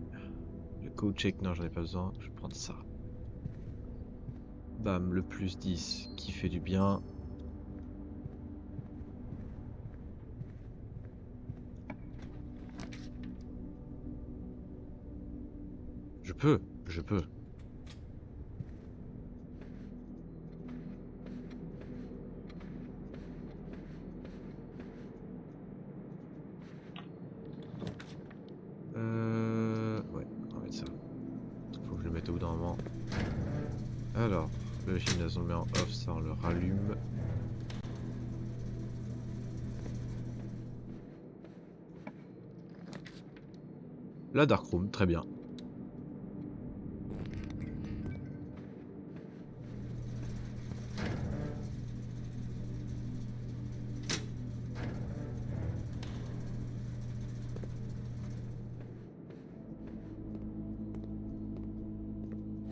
[SPEAKER 1] Le code check, non, j'en ai pas besoin. Je vais prendre ça. Bam, le plus 10 qui fait du bien. Je peux. Ouais, on va mettre ça. Faut que je le mette au bout d'un moment. Alors, le gymnase on le met en off, ça on le rallume. La dark room, très bien.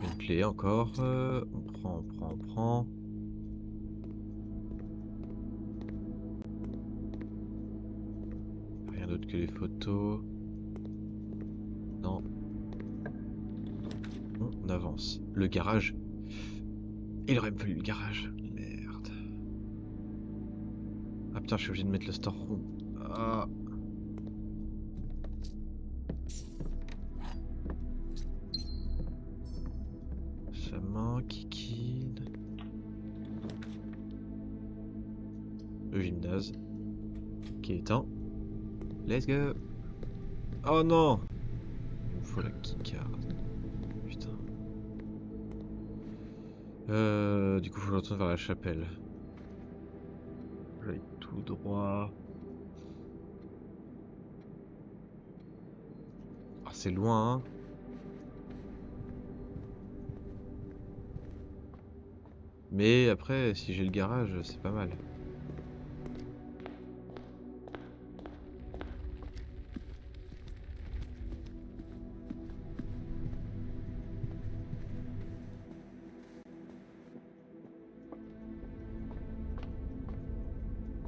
[SPEAKER 1] Une clé encore. On prend. Rien d'autre que les photos. Non. On avance. Le garage. Il aurait fallu le garage. Merde. Ah putain, je suis obligé de mettre le store room. Ah. Chemin, kikine. Le gymnase. Qui est éteint. Let's go. Oh non. Il me faut la keycard. Putain. Du coup, faut que je retourne vers la chapelle. tout droit. Ah, c'est loin, hein. Mais après, si j'ai le garage, c'est pas mal.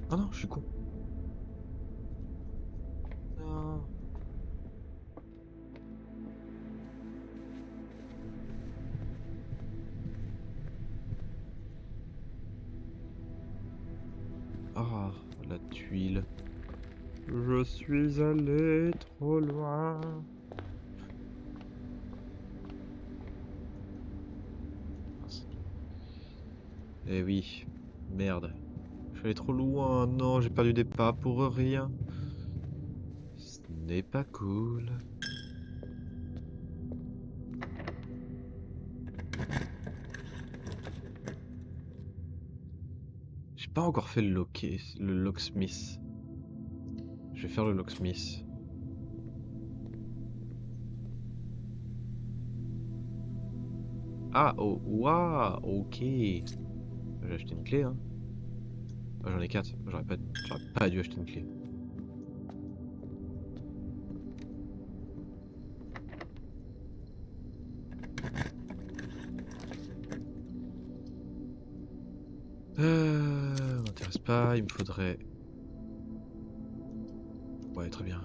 [SPEAKER 1] Ah non, je suis con. Non. Ah, la tuile. Je suis allé trop loin. Eh oui, merde. Je suis allé trop loin. Non, j'ai perdu des pas pour rien. Ce n'est pas cool. J'ai pas encore fait le locksmith. Je vais faire le locksmith. Ah, oh, waouh, ok. J'ai acheté une clé, hein. Ah, j'en ai 4. J'aurais pas dû acheter une clé. M'intéresse pas, il me faudrait... Ouais, très bien.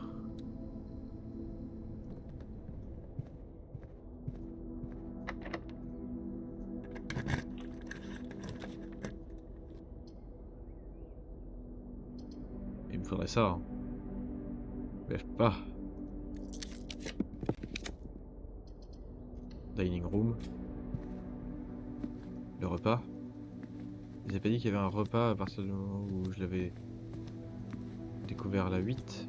[SPEAKER 1] Il me faudrait ça, hein. Mais je peux pas. Dining room. Le repas. Ils avaient pas dit qu'il y avait un repas à partir du moment où je l'avais découvert à la 8.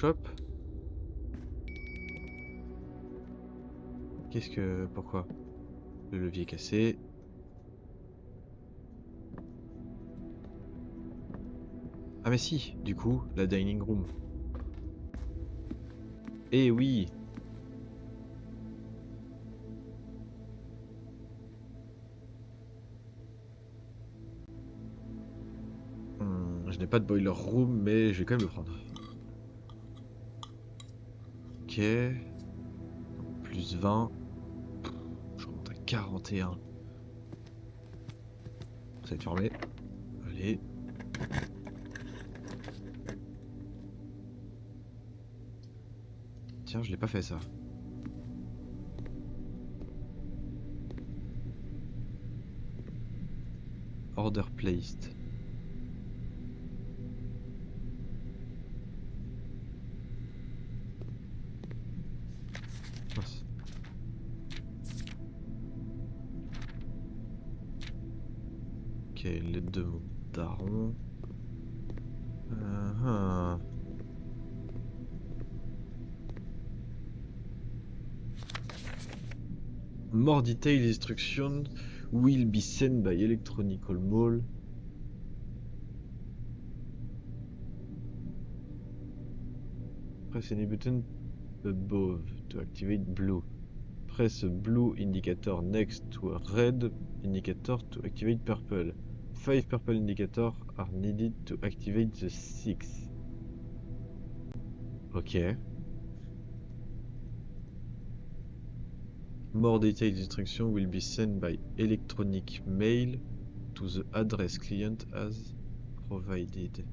[SPEAKER 1] Workshop. Qu'est-ce que... Pourquoi? Le levier est cassé. Ah mais si, du coup, la dining room. Eh oui! Je n'ai pas de boiler room, mais je vais quand même le prendre. Ok. Plus 20. Je remonte à 41. Ça va être fermé. Allez. Tiens, je l'ai pas fait ça. Order placed. Mince. Ok, lettre de mon daron. Uh-huh. More detailed instructions will be sent by electronical mail. Press any button above to activate blue. Press a blue indicator next to a red indicator to activate purple. 5 purple indicators are needed to activate the 6. Ok. More detailed instructions will be sent by electronic mail to the address client as provided.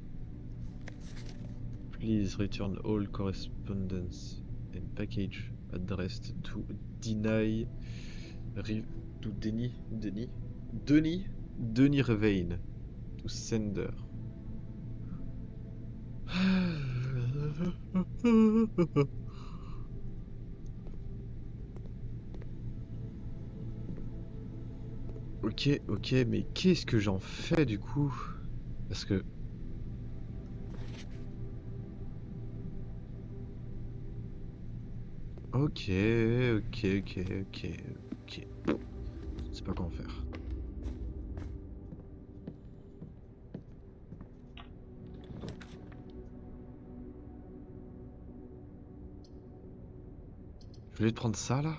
[SPEAKER 1] Please return all correspondence and package addressed to Denis. Denis Revein. To sender. Ok, ok, mais qu'est-ce que j'en fais du coup? Parce que... Ok, ok, ok, ok, ok. Je sais pas quoi en faire. Je vais te prendre ça là?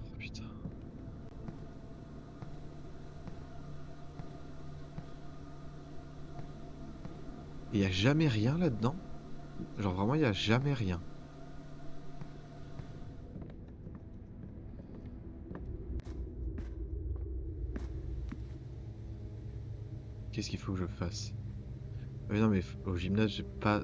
[SPEAKER 1] Oh putain. Et y a jamais rien là-dedans? Genre vraiment y a jamais rien. Qu'est-ce qu'il faut que je fasse? Ah mais non mais au gymnase j'ai pas...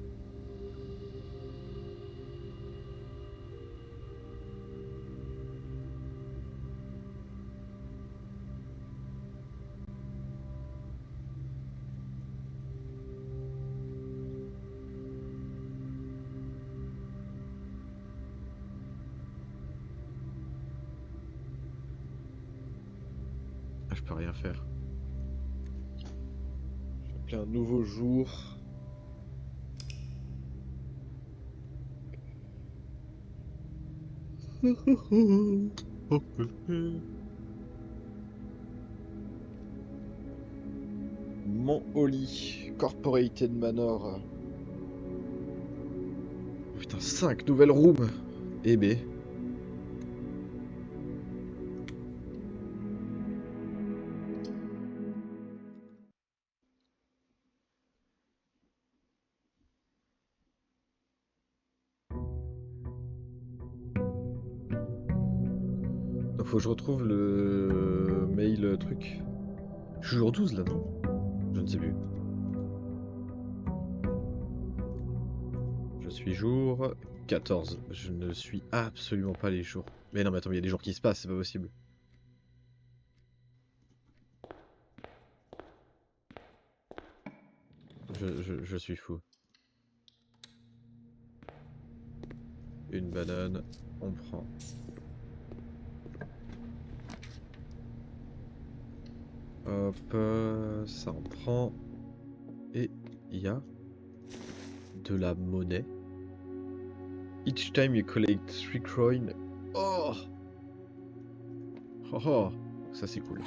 [SPEAKER 1] Ah, je peux rien faire. Je vais appeler un nouveau jour. Mont Holly, Corporated Manor. Oh putain, 5 nouvelles rooms. Eh ben. Donc faut que je retrouve le mail truc. Je suis jour 12 là, non? Je ne sais plus. Je suis jour 14. Je ne suis absolument pas les jours. Mais non mais attends, il y a des jours qui se passent, c'est pas possible. Je suis fou. Une banane, on prend. Hop, ça en prend. Et il y a de la monnaie. Each time you collect 3 coins. Oh! Oh, oh. Ça c'est cool.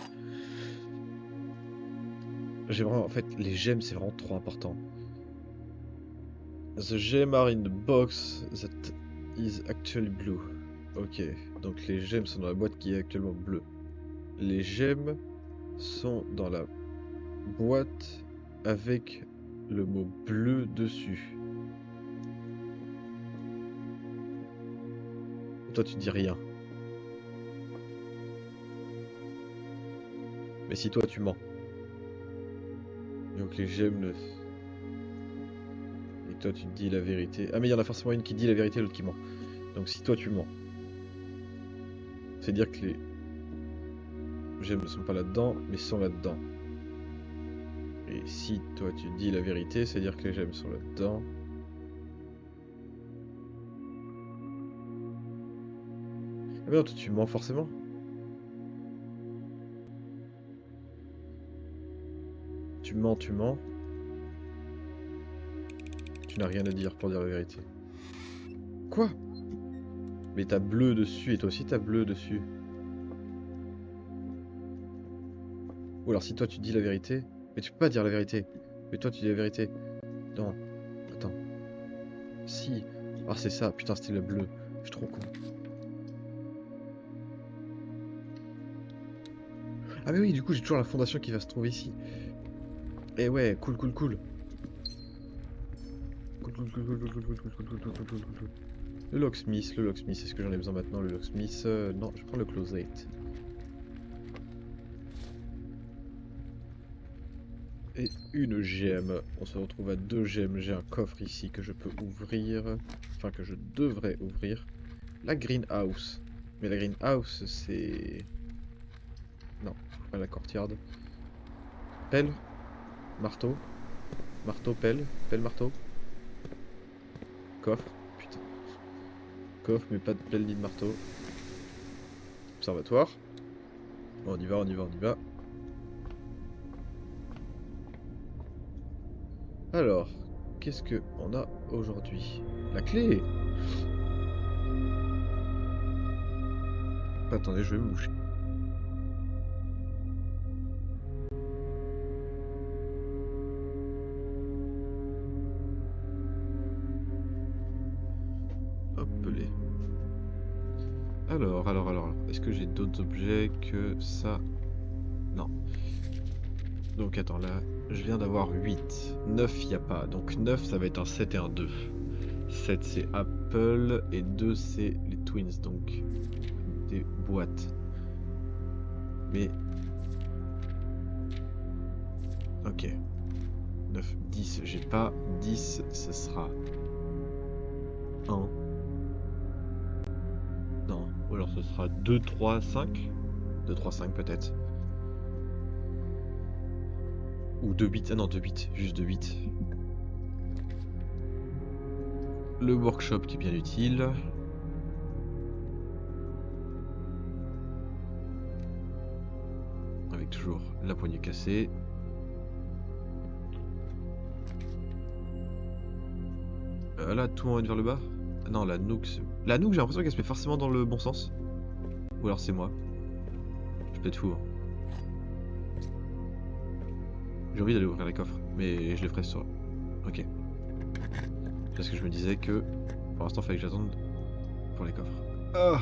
[SPEAKER 1] J'ai vraiment, en fait, les gemmes c'est vraiment trop important. The gem are in the box that is actually blue. Ok, donc les gemmes sont dans la boîte qui est actuellement bleue. Les gemmes sont dans la boîte avec le mot bleu dessus. Et toi tu dis rien. Mais si toi tu mens. Donc les gemmes le... Et toi tu dis la vérité. Ah mais il y en a forcément une qui dit la vérité et l'autre qui ment. Donc si toi tu mens, c'est dire que les gemmes ne sont pas là-dedans, mais sont là-dedans. Et si toi tu dis la vérité, c'est dire que les gemmes sont là-dedans. Ah mais non, toi tu mens forcément. Tu mens, tu mens. Tu n'as rien à dire pour dire la vérité. Quoi? Mais t'as bleu dessus et toi aussi t'as bleu dessus. Ou alors si toi tu dis la vérité, mais tu peux pas dire la vérité. Mais toi tu dis la vérité. Non, attends. Si. Ah c'est ça, putain c'était le bleu. Je suis trop con. Ah mais oui, du coup j'ai toujours la fondation qui va se trouver ici. Eh ouais, cool, cool, cool. Cool, cool, cool, cool, cool, cool, cool, cool, cool, cool, cool, cool, cool. Le locksmith, est-ce que j'en ai besoin maintenant? Le locksmith, non, je prends le closet. et une gemme. On se retrouve à 2 gemmes. J'ai un coffre ici que je peux ouvrir. Enfin, que je devrais ouvrir. La greenhouse. Mais la greenhouse, c'est... Non, faut prendre la courtyard. Pelle, marteau, marteau, pelle, pelle, marteau. Coffre, putain. Coffre, mais pas de pelle ni de marteau. Observatoire. Bon, on y va, on y va, on y va. Alors, qu'est-ce que on a aujourd'hui? La clé! Attendez, je vais me moucher. Hop les. Alors. Est-ce que j'ai d'autres objets que ça? Non. Donc attends, là, je viens d'avoir 8. 9, il n'y a pas. Donc 9, ça va être un 7 et un 2. 7, c'est Apple, et 2, c'est les Twins, donc des boîtes. Mais... Ok. 9, 10, j'ai pas. 10, ce sera 1. Non, ou alors ce sera 2, 3, 5. 2, 3, 5 peut-être. Ou 2 bits. Ah non, 2 bits. Juste 2 bits. Le workshop qui est bien utile. Avec toujours la poignée cassée. Là, tout en haut vers le bas. Non, la Nook. La Nook, j'ai l'impression qu'elle se met forcément dans le bon sens. Ou alors c'est moi. Je peux être fou. Hein. J'ai envie d'aller ouvrir les coffres, mais je les ferai sur. Ok. Parce que je me disais que pour l'instant, il fallait que j'attende pour les coffres. Ah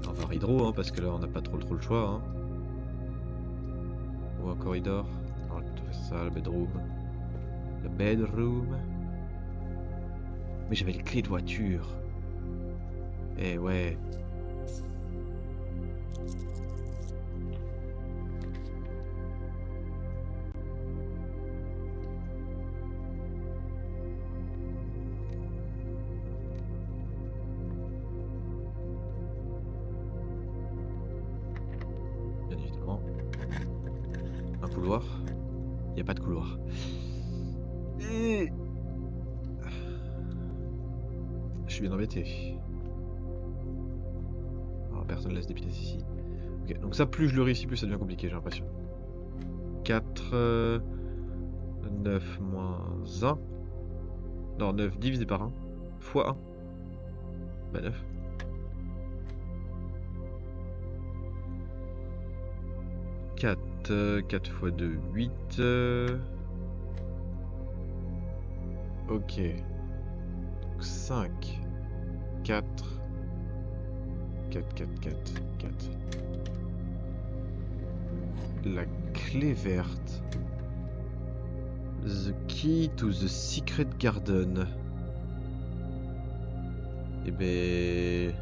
[SPEAKER 1] On va hydro, hein, parce que là, on n'a pas trop le choix. Hein. Ou un corridor. On va plutôt faire ça, le bedroom. Le bedroom. Mais j'avais les clés de voiture. Eh ouais. Bien évidemment. Un couloir. Il n'y a pas de couloir. Je suis bien embêté. Alors, personne laisse des pièces ici. Ok, donc ça, plus je le réussis, plus ça devient compliqué, j'ai l'impression. 4... 9 moins 1. Non, 9 divisé par 1. Fois 1. Bah 9. Quatre fois 2, 8. Ok. Donc 5. 4. 4, 4, 4, 4. La clé verte. The key to the secret garden. Eh ben...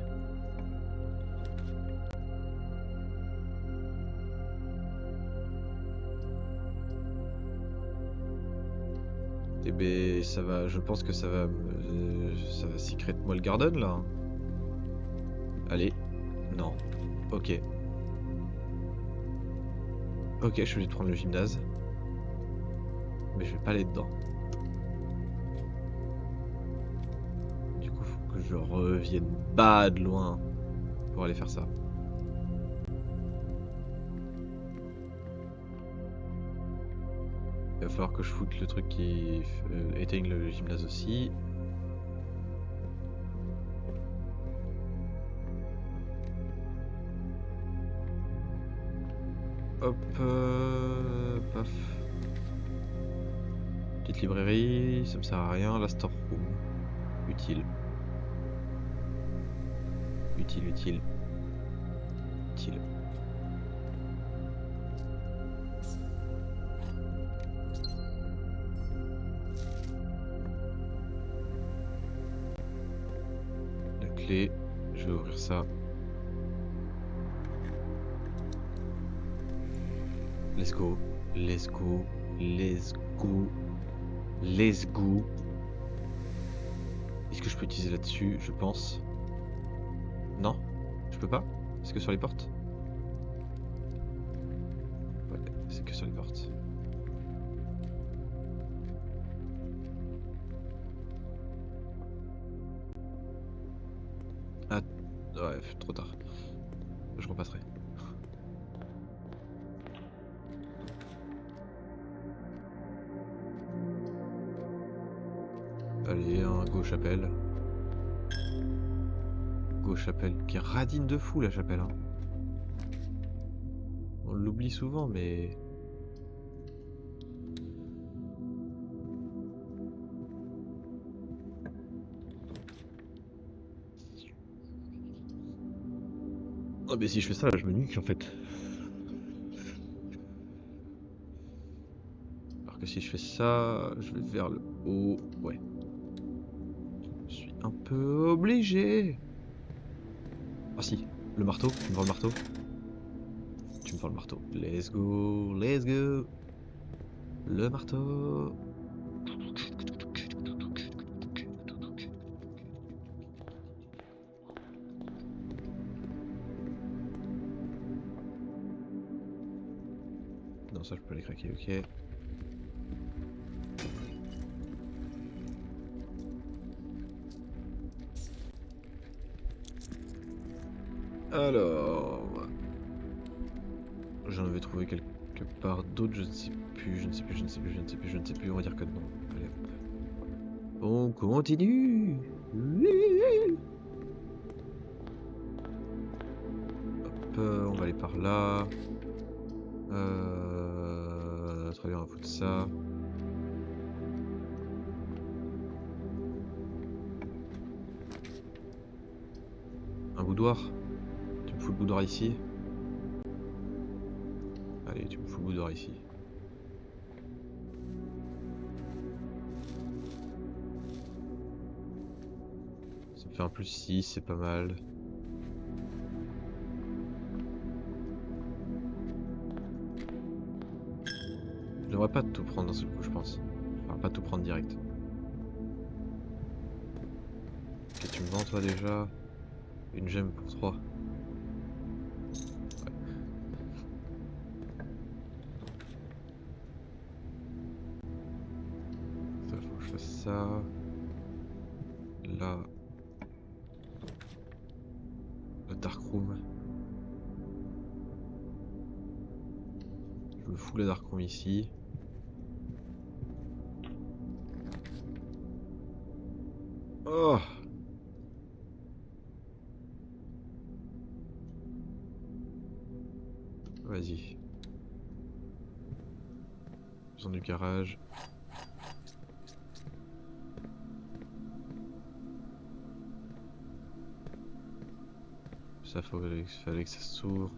[SPEAKER 1] Eh ben, ça va, je pense que ça va secret moi le garden là. Allez, non, ok. Ok, je suis obligé de prendre le gymnase. Mais je vais pas aller dedans. Du coup, faut que je revienne bas de loin pour aller faire ça. Il va falloir que je foute le truc qui éteigne le gymnase aussi. Hop, paf. Petite librairie, ça me sert à rien. La storeroom, utile. Utile, utile. Utile. La clé, je vais ouvrir ça. Let's go. Let's go. Let's go. Let's go. Est-ce que je peux utiliser là-dessus? Je pense. Non? Je peux pas? C'est que sur les portes? Ouais, c'est que sur les portes. Ah, ouais, trop tard. Je repasserai. Allez, un go chapelle. Go chapelle, qui radine de fou la chapelle. Hein. On l'oublie souvent, mais... Oh, mais si je fais ça, là, je me nuque en fait. Alors que si je fais ça, je vais vers le haut. Ouais. Je suis un peu obligé. Ah si, le marteau, tu me vends le marteau? Tu me vends le marteau. Let's go, let's go. Le marteau. Non, ça je peux les craquer, ok. Alors... J'en avais trouvé quelque part d'autres, je ne sais plus, je ne sais plus, je ne sais plus, je ne sais plus, je ne sais plus, on va dire que non. Allez hop. On continue. Hop, on va aller par là. Très bien, on va foutre ça. Un boudoir. Tu me fous le boudoir ici. Allez, tu me fous le boudoir ici. Ça me fait un plus 6, c'est pas mal. Je devrais pas tout prendre d'un seul coup, je pense. Enfin, pas tout prendre direct. Ok, tu me vends toi déjà. Une gemme pour 3. Ça, faut que je fasse ça. Là. Le dark room. Je me fous la dark room ici. Oh! Vas-y. Besoin du garage. Ça, fallait que ça s'ouvre.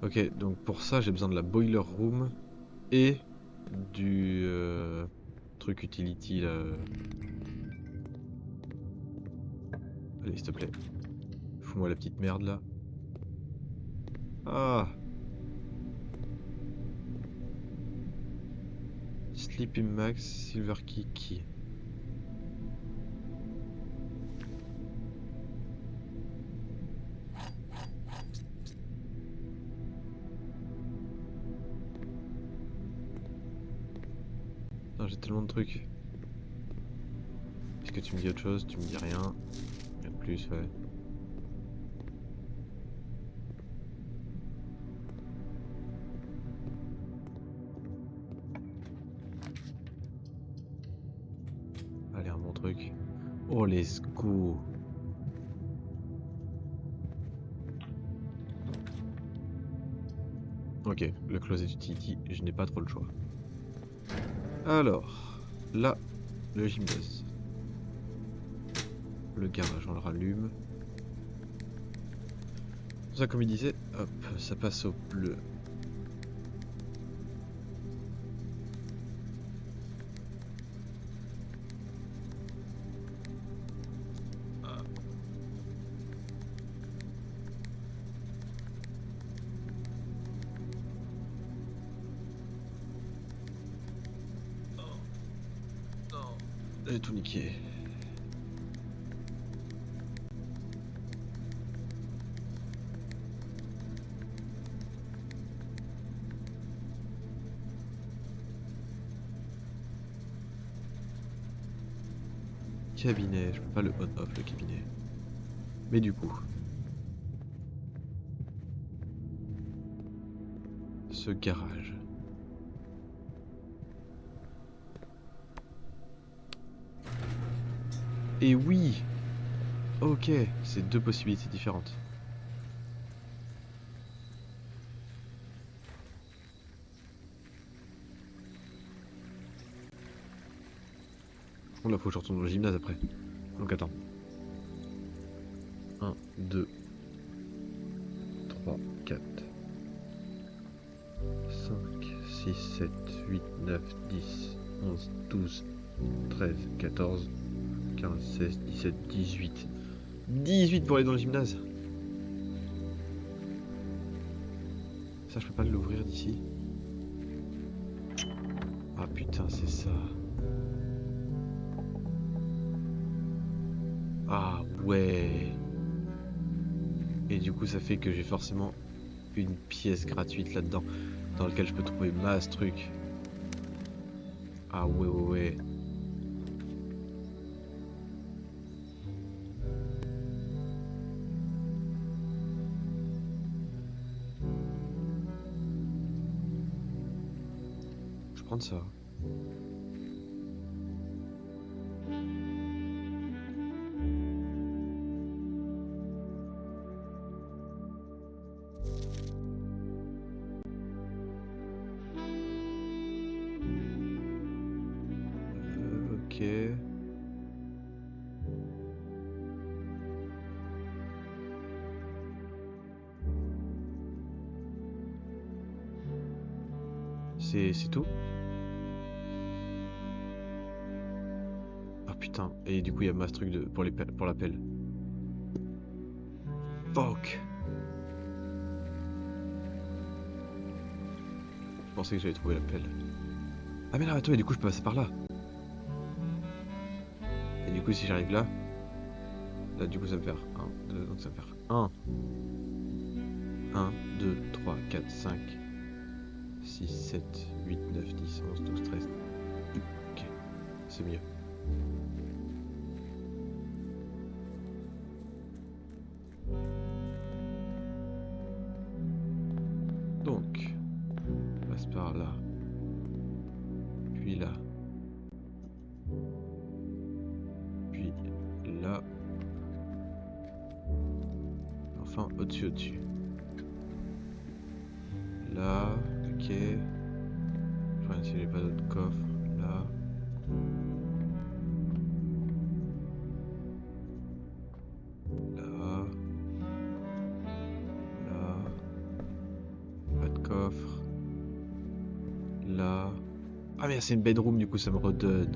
[SPEAKER 1] Ok, donc pour ça, j'ai besoin de la boiler room et du truc utility là. Allez, s'il te plaît. Fous-moi la petite merde là. Ah! Sleepy Max, Silver Key. Non, j'ai tellement de trucs. Est-ce que tu me dis autre chose? Tu me dis rien. Rien de plus, ouais. Allez, un bon truc. Oh, let's go! Ok, le closet utility, je n'ai pas trop le choix. Alors, là, le gymnase. Le garage, on le rallume. Ça, comme il disait, hop, ça passe au bleu. Et tout niqué. Cabinet, je peux pas le on-off le cabinet. Mais du coup, ce garage. Et oui! Ok, c'est deux possibilités différentes. Bon, là, faut que je retourne au gymnase après. Donc attends. 1, 2, 3, 4, 5, 6, 7, 8, 9, 10, 11, 12, 13, 14, 15, 16, 17, 18. 18 pour aller dans le gymnase. Ça, je peux pas l'ouvrir d'ici. Ah putain, c'est ça. Ah ouais. Et du coup, ça fait que j'ai forcément une pièce gratuite là-dedans, dans laquelle je peux trouver masse truc. Ah ouais, ouais, ouais. Je vais prendre ça. Ok. C'est tout? Ah putain. Et du coup, il y a masse truc pour pour l'appel. Fuck. Je pensais que j'allais trouver l'appel. Ah mais là, attends, et du coup, je peux passer par là. Et du coup, si j'arrive là, du coup, ça me fait 1, 2, donc ça me fait 1. 1, 2, 3, 4, 5, 6, 7, 8, 9, 10, 11, 12, 13. Ok, c'est mieux. Donc, on passe par là. Puis là. Puis là. Enfin, au-dessus, au-dessus. Là, ok. Je regarde s'il n'y a pas d'autres coffres. Là. Là. Là. Pas de coffre. Là. Ah mais c'est une bedroom, du coup ça me redonne.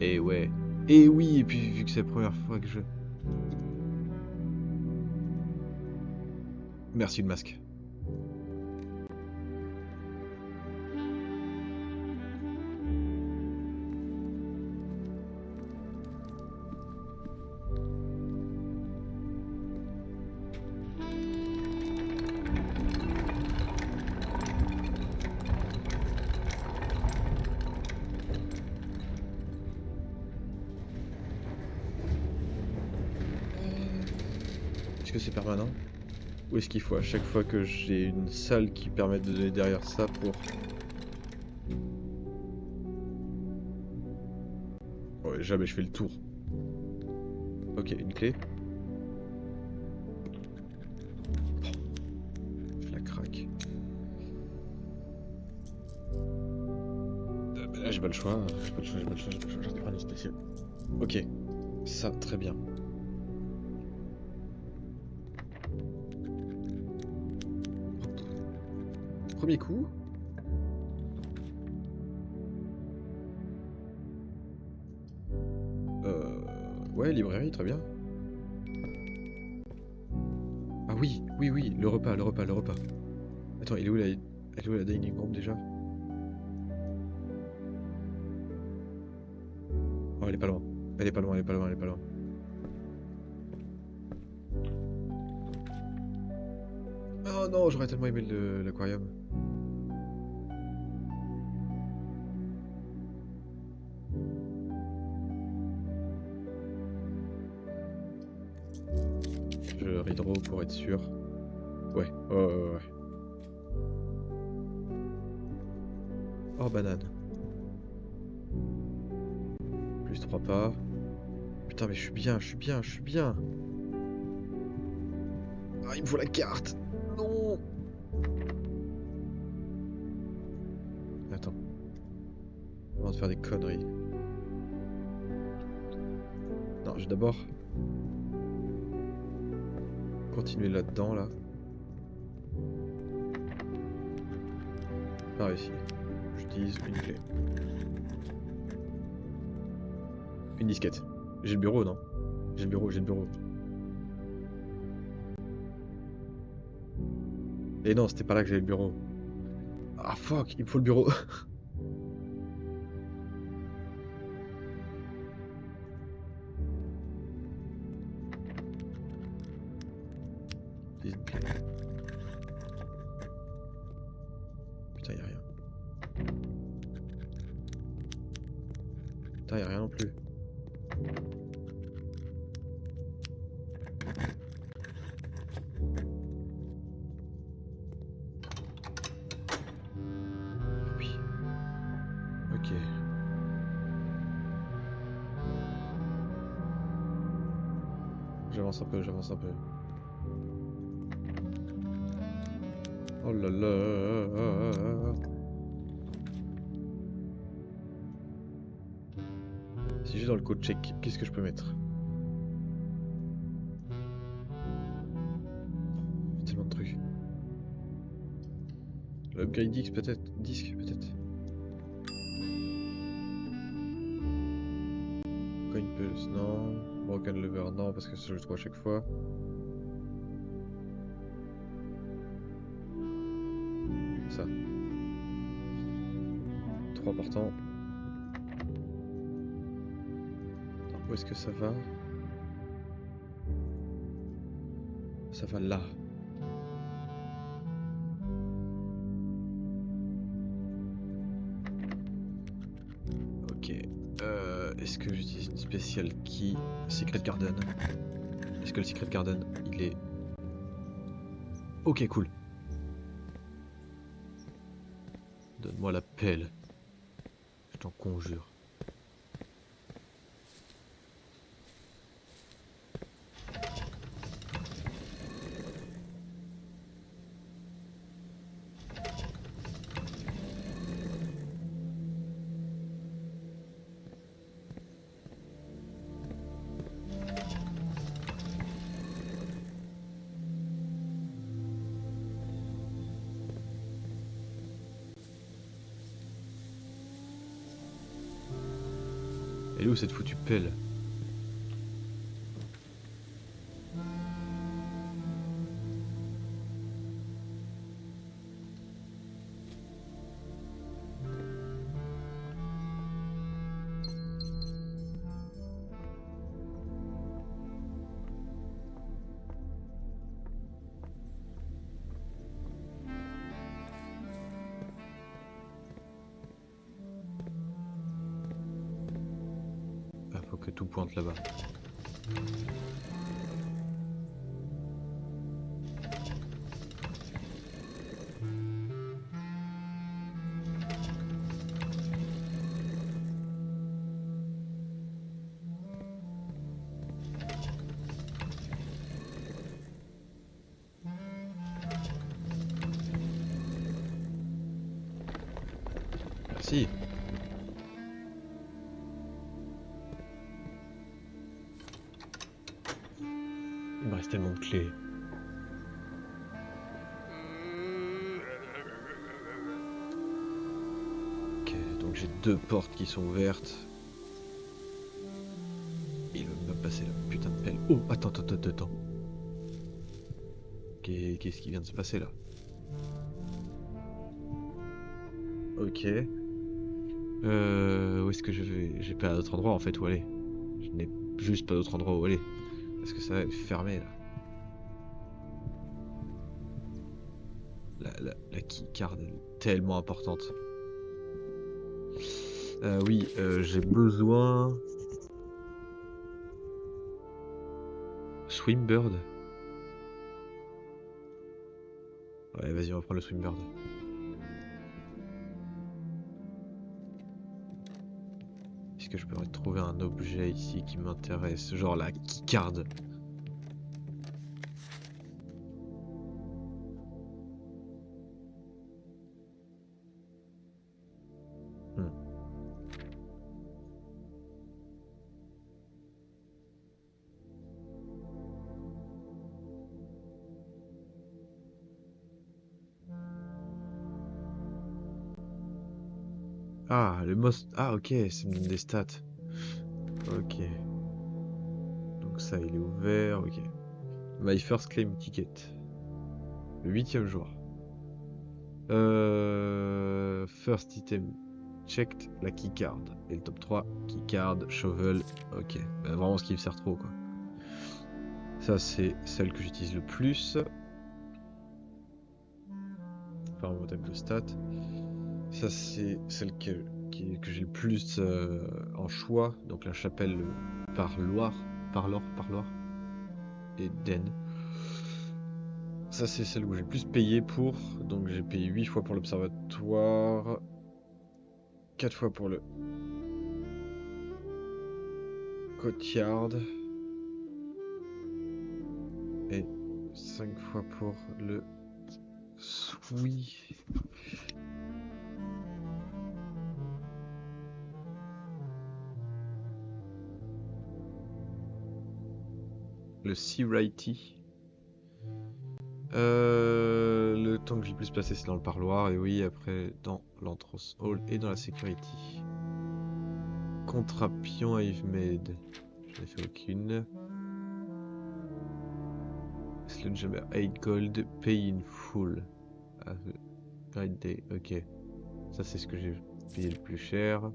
[SPEAKER 1] Et ouais. Et oui, et puis vu que c'est la première fois que je... Merci le masque. Est-ce que c'est permanent? Ou est-ce qu'il faut à chaque fois que j'ai une salle qui permette de donner derrière ça pour... Ouais, jamais je fais le tour. Ok, une clé. Je la craque. Bah là j'ai pas le choix, j'ai pas le choix, j'ai pas le choix, j'ai pas le choix, j'ai pas une spéciale. Ok, ça très bien. Premier coup. Ouais, librairie, très bien. Ah oui, oui, oui, le repas, le repas, le repas. Attends, elle est où la dining room déjà? Oh, elle est pas loin. Elle est pas loin, elle est pas loin, elle est pas loin. Oh non, j'aurais tellement aimé l'aquarium. Je redraw pour être sûr. Ouais, ouais. Oh, banane. Plus 3 pas. Putain, mais je suis bien, je suis bien, je suis bien. Ah, il me faut la carte. Non. Attends, avant de faire des conneries. Non, je vais d'abord continuer là-dedans, là. Pas réussi. J'utilise une clé. Une disquette. J'ai le bureau, non? J'ai le bureau, j'ai le bureau. Et non, c'était pas là que j'avais le bureau. Ah fuck, il me faut le bureau. J'utilise une clé. Putain, y'a rien. Putain, y'a rien non plus. Oui. Ok. J'avance un peu, j'avance un peu. Oh là là. Si j'ai dans le code check, qu'est-ce que je peux mettre? Tellement de trucs. L'upgrade disque peut-être. Disque peut-être. Coin pulse, non. Broken lever, non, parce que ça je le trouve à chaque fois. Ça. 3 partants. Attends, où est-ce que ça va? Ça va là. Ok. Est-ce que j'utilise une spéciale key? Secret Garden. Est-ce que le Secret Garden, il est... Ok, cool. Donne-moi la pelle. Je t'en conjure. Elle est où cette foutue pelle? Ah, faut que tout pointe là-bas. Merci. Il me reste tellement de clés. Ok, donc j'ai 2 portes qui sont ouvertes. Il veut me passer la putain de pelle. Oh, attends. Qu'est-ce qui vient de se passer là? Ok. Où est-ce que je vais? J'ai pas d'autre endroit en fait où aller. Je n'ai juste pas d'autre endroit où aller. Parce que ça va être fermé là. La keycard elle est tellement importante. Oui, j'ai besoin... Swimbird. Ouais, vas-y, on va prendre le Swimbird. Est-ce que je peux trouver un objet ici qui m'intéresse? Genre la keycard. Hmm. Ah, le most... Ah, ok, ça me donne des stats. Ok. Donc ça, il est ouvert, ok. My first claim ticket. Le 8e jour. First item checked, la keycard. Et le top 3, keycard, shovel, ok. Bah, vraiment ce qui me sert trop quoi. Ça c'est celle que j'utilise le plus. Enfin mon table de stats. Ça c'est celle que j'ai le plus en choix. Donc la chapelle Parloir et Den. Ça c'est celle où j'ai le plus payé pour. Donc j'ai payé 8 fois pour l'observatoire. 4 fois pour le courtyard. Et 5 fois pour le Swi. Le Sea Righty. Le temps que j'ai le plus passé, c'est dans le parloir. Et oui, après, dans l'Anthros Hall et dans la Security. Contrapion I've made. Je n'ai fait aucune. Sledgehammer 8 gold. Pay in full. Great day. Ok. Ça, c'est ce que j'ai payé le plus cher.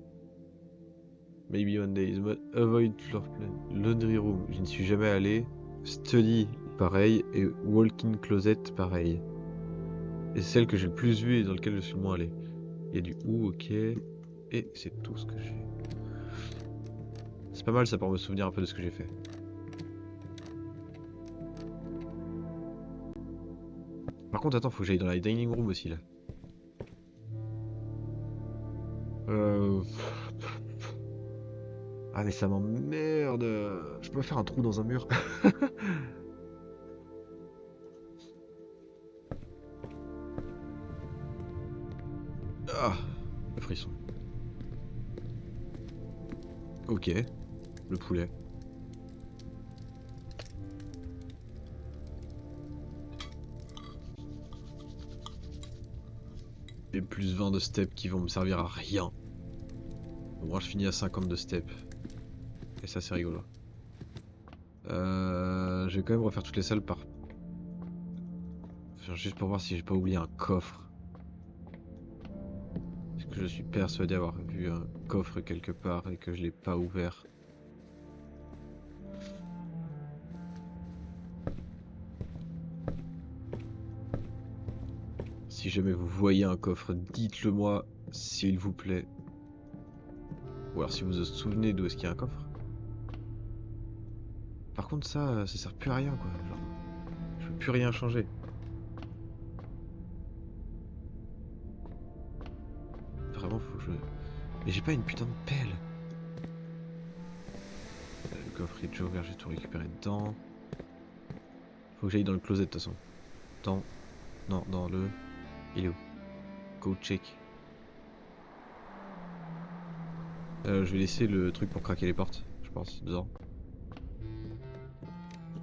[SPEAKER 1] Maybe one day is avoid floor plan. Laundry room. Je n'y suis jamais allé. Study, pareil. Et walk-in closet, pareil. Et celle que j'ai le plus vue et dans laquelle je suis le moins allé. Il y a du ou, ok. Et c'est tout ce que j'ai. C'est pas mal ça pour me souvenir un peu de ce que j'ai fait. Par contre, attends, faut que j'aille dans la dining room aussi là. Euh... Ah mais ça m'emmerde. Je peux pas faire un trou dans un mur. Ah, le frisson. Ok, le poulet. Et plus 20 de steps qui vont me servir à rien. Moi je finis à 50 de steps. Et ça c'est rigolo. Je vais quand même refaire toutes les salles par... Enfin, juste pour voir si j'ai pas oublié un coffre. Parce que je suis persuadé avoir vu un coffre quelque part et que je l'ai pas ouvert. Si jamais vous voyez un coffre, dites-le moi, s'il vous plaît. Ou alors si vous vous souvenez d'où est-ce qu'il y a un coffre. Par contre ça sert plus à rien quoi. Genre, je peux plus rien changer. Vraiment faut que je... Mais j'ai pas une putain de pelle. Le coffre est déjà ouvert, j'ai tout récupéré dedans. Faut que j'aille dans le closet de toute façon. Dans... Non, dans le... Il est où? Go check. Je vais laisser le truc pour craquer les portes, je pense, dedans.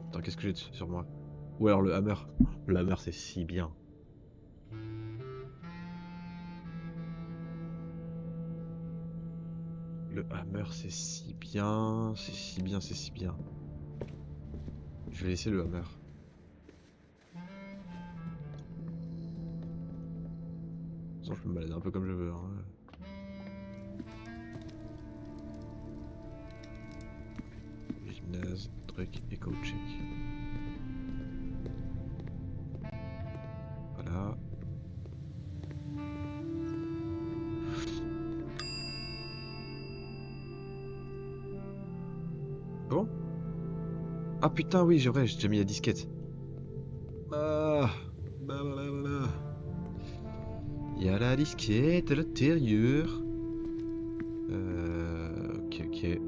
[SPEAKER 1] Attends, qu'est-ce que j'ai sur moi? Ou alors le hammer. Le hammer c'est si bien. Le hammer c'est si bien, c'est si bien, c'est si bien. Je vais laisser le hammer. De toute façon, je peux me balader un peu comme je veux. Hein. naze, truc, echo check. Voilà. Bon. Ah putain, oui, j'ai vrai, j'ai déjà mis la disquette. Ah, blablabla. Il y a la disquette à l'intérieur. Ok, ok.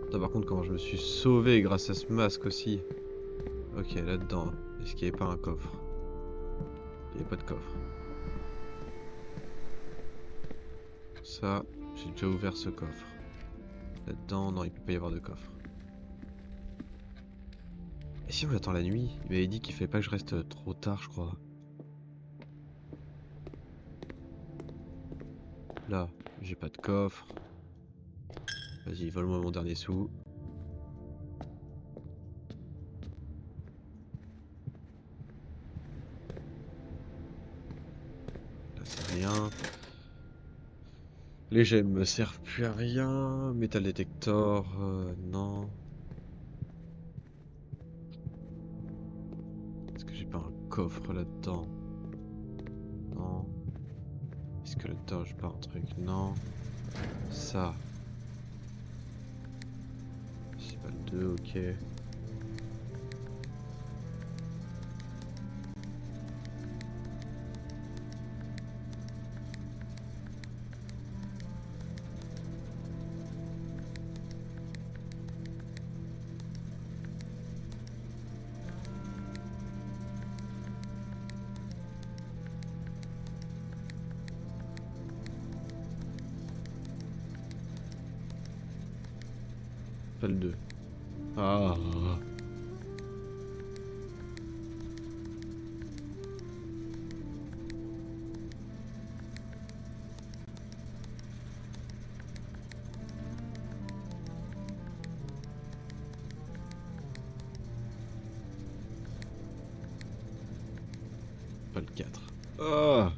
[SPEAKER 1] Putain, par contre, comment je me suis sauvé grâce à ce masque aussi. Ok, là-dedans, est-ce qu'il n'y avait pas un coffre? Il n'y avait pas de coffre. Ça, j'ai déjà ouvert ce coffre. Là-dedans, non, il peut pas y avoir de coffre. Et si on attend la nuit? Il m'avait dit qu'il fallait pas que je reste trop tard, je crois. Là, j'ai pas de coffre. Vas-y, vole-moi mon dernier sou. Là, c'est rien. Les gemmes me servent plus à rien. Metal detector, non. Est-ce que j'ai pas un coffre là-dedans? Non. Est-ce que là-dedans j'ai pas un truc? Non. Ça. C'est pas le 2, ok. Pas le 2. Ah. Pas le 4. Ah.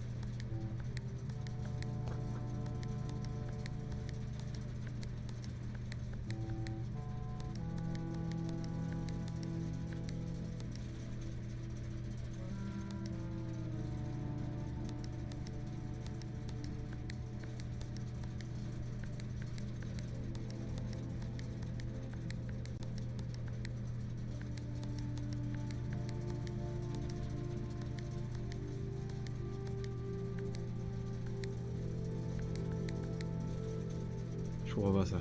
[SPEAKER 1] Je comprends pas ça.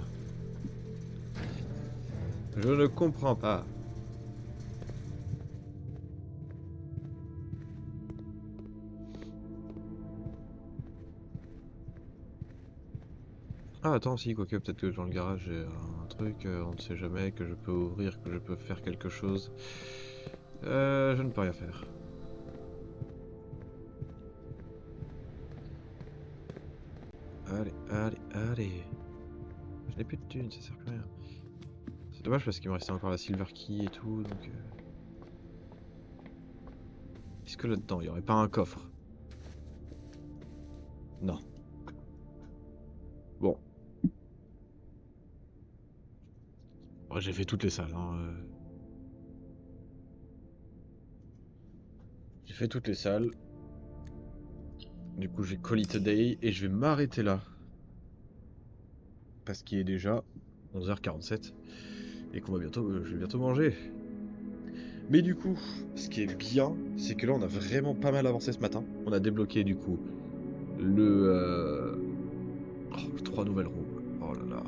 [SPEAKER 1] Je ne comprends pas. Ah attends, si, quoique peut-être que dans le garage j'ai un truc, on ne sait jamais, que je peux ouvrir, que je peux faire quelque chose. Je ne peux rien faire. Allez, allez, allez. Je n'ai plus de thunes, ça sert plus à rien. C'est dommage parce qu'il me restait encore la silver key et tout, donc... Est-ce que là-dedans, il n'y aurait pas un coffre? Non. Bon. Ouais, j'ai fait toutes les salles, hein. J'ai fait toutes les salles. Du coup, j'ai call it a day et je vais m'arrêter là. Parce qu'il est déjà 11h47 et qu'on va bientôt, je vais bientôt manger. Mais du coup, ce qui est bien, c'est que là, on a vraiment pas mal avancé ce matin. On a débloqué du coup le 3 nouvelles roues. Oh là là.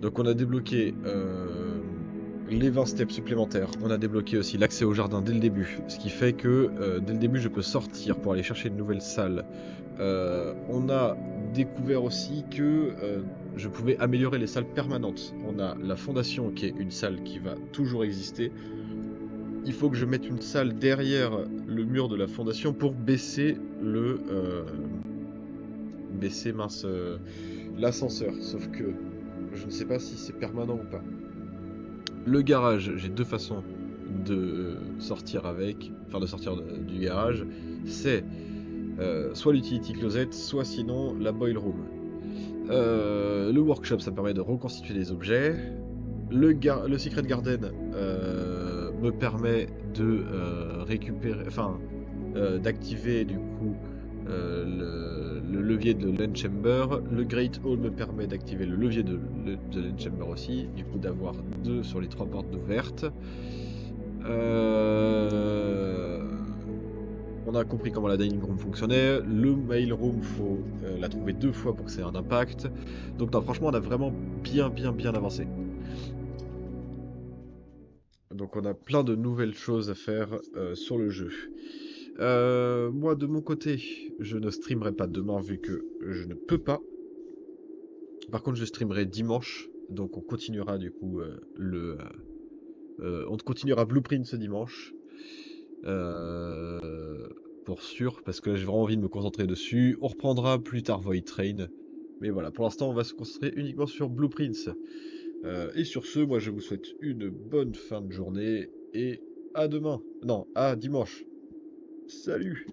[SPEAKER 1] Donc on a débloqué les 20 steps supplémentaires. On a débloqué aussi l'accès au jardin dès le début. Ce qui fait que dès le début, je peux sortir pour aller chercher une nouvelle salle. On a découvert aussi que je pouvais améliorer les salles permanentes. On a la fondation qui est une salle qui va toujours exister. Il faut que je mette une salle derrière le mur de la fondation pour baisser le... baisser, mince, l'ascenseur. Sauf que je ne sais pas si c'est permanent ou pas. Le garage, j'ai deux façons de sortir avec, enfin de sortir du garage. C'est soit l'utility closet, soit sinon la boil room. Le workshop, ça me permet de reconstituer les objets. Le Secret Garden me permet de récupérer, enfin, d'activer du coup le levier de l'Enchamber. Le Great Hall me permet d'activer le levier de l'Enchamber aussi, du coup d'avoir deux sur les trois portes ouvertes. On a compris comment la dining room fonctionnait. Le mail room, faut la trouver deux fois pour que ça ait un impact. Donc non, franchement, on a vraiment bien avancé. Donc on a plein de nouvelles choses à faire sur le jeu. Moi de mon côté, je ne streamerai pas demain vu que je ne peux pas. Par contre, je streamerai dimanche. Donc on continuera du coup on continuera Blueprint ce dimanche. Euh, pour sûr, parce que là j'ai vraiment envie de me concentrer dessus. On reprendra plus tard Void Train. Mais voilà, pour l'instant on va se concentrer uniquement sur Blueprints. Et sur ce, moi je vous souhaite une bonne fin de journée et à demain. Non, à dimanche. Salut!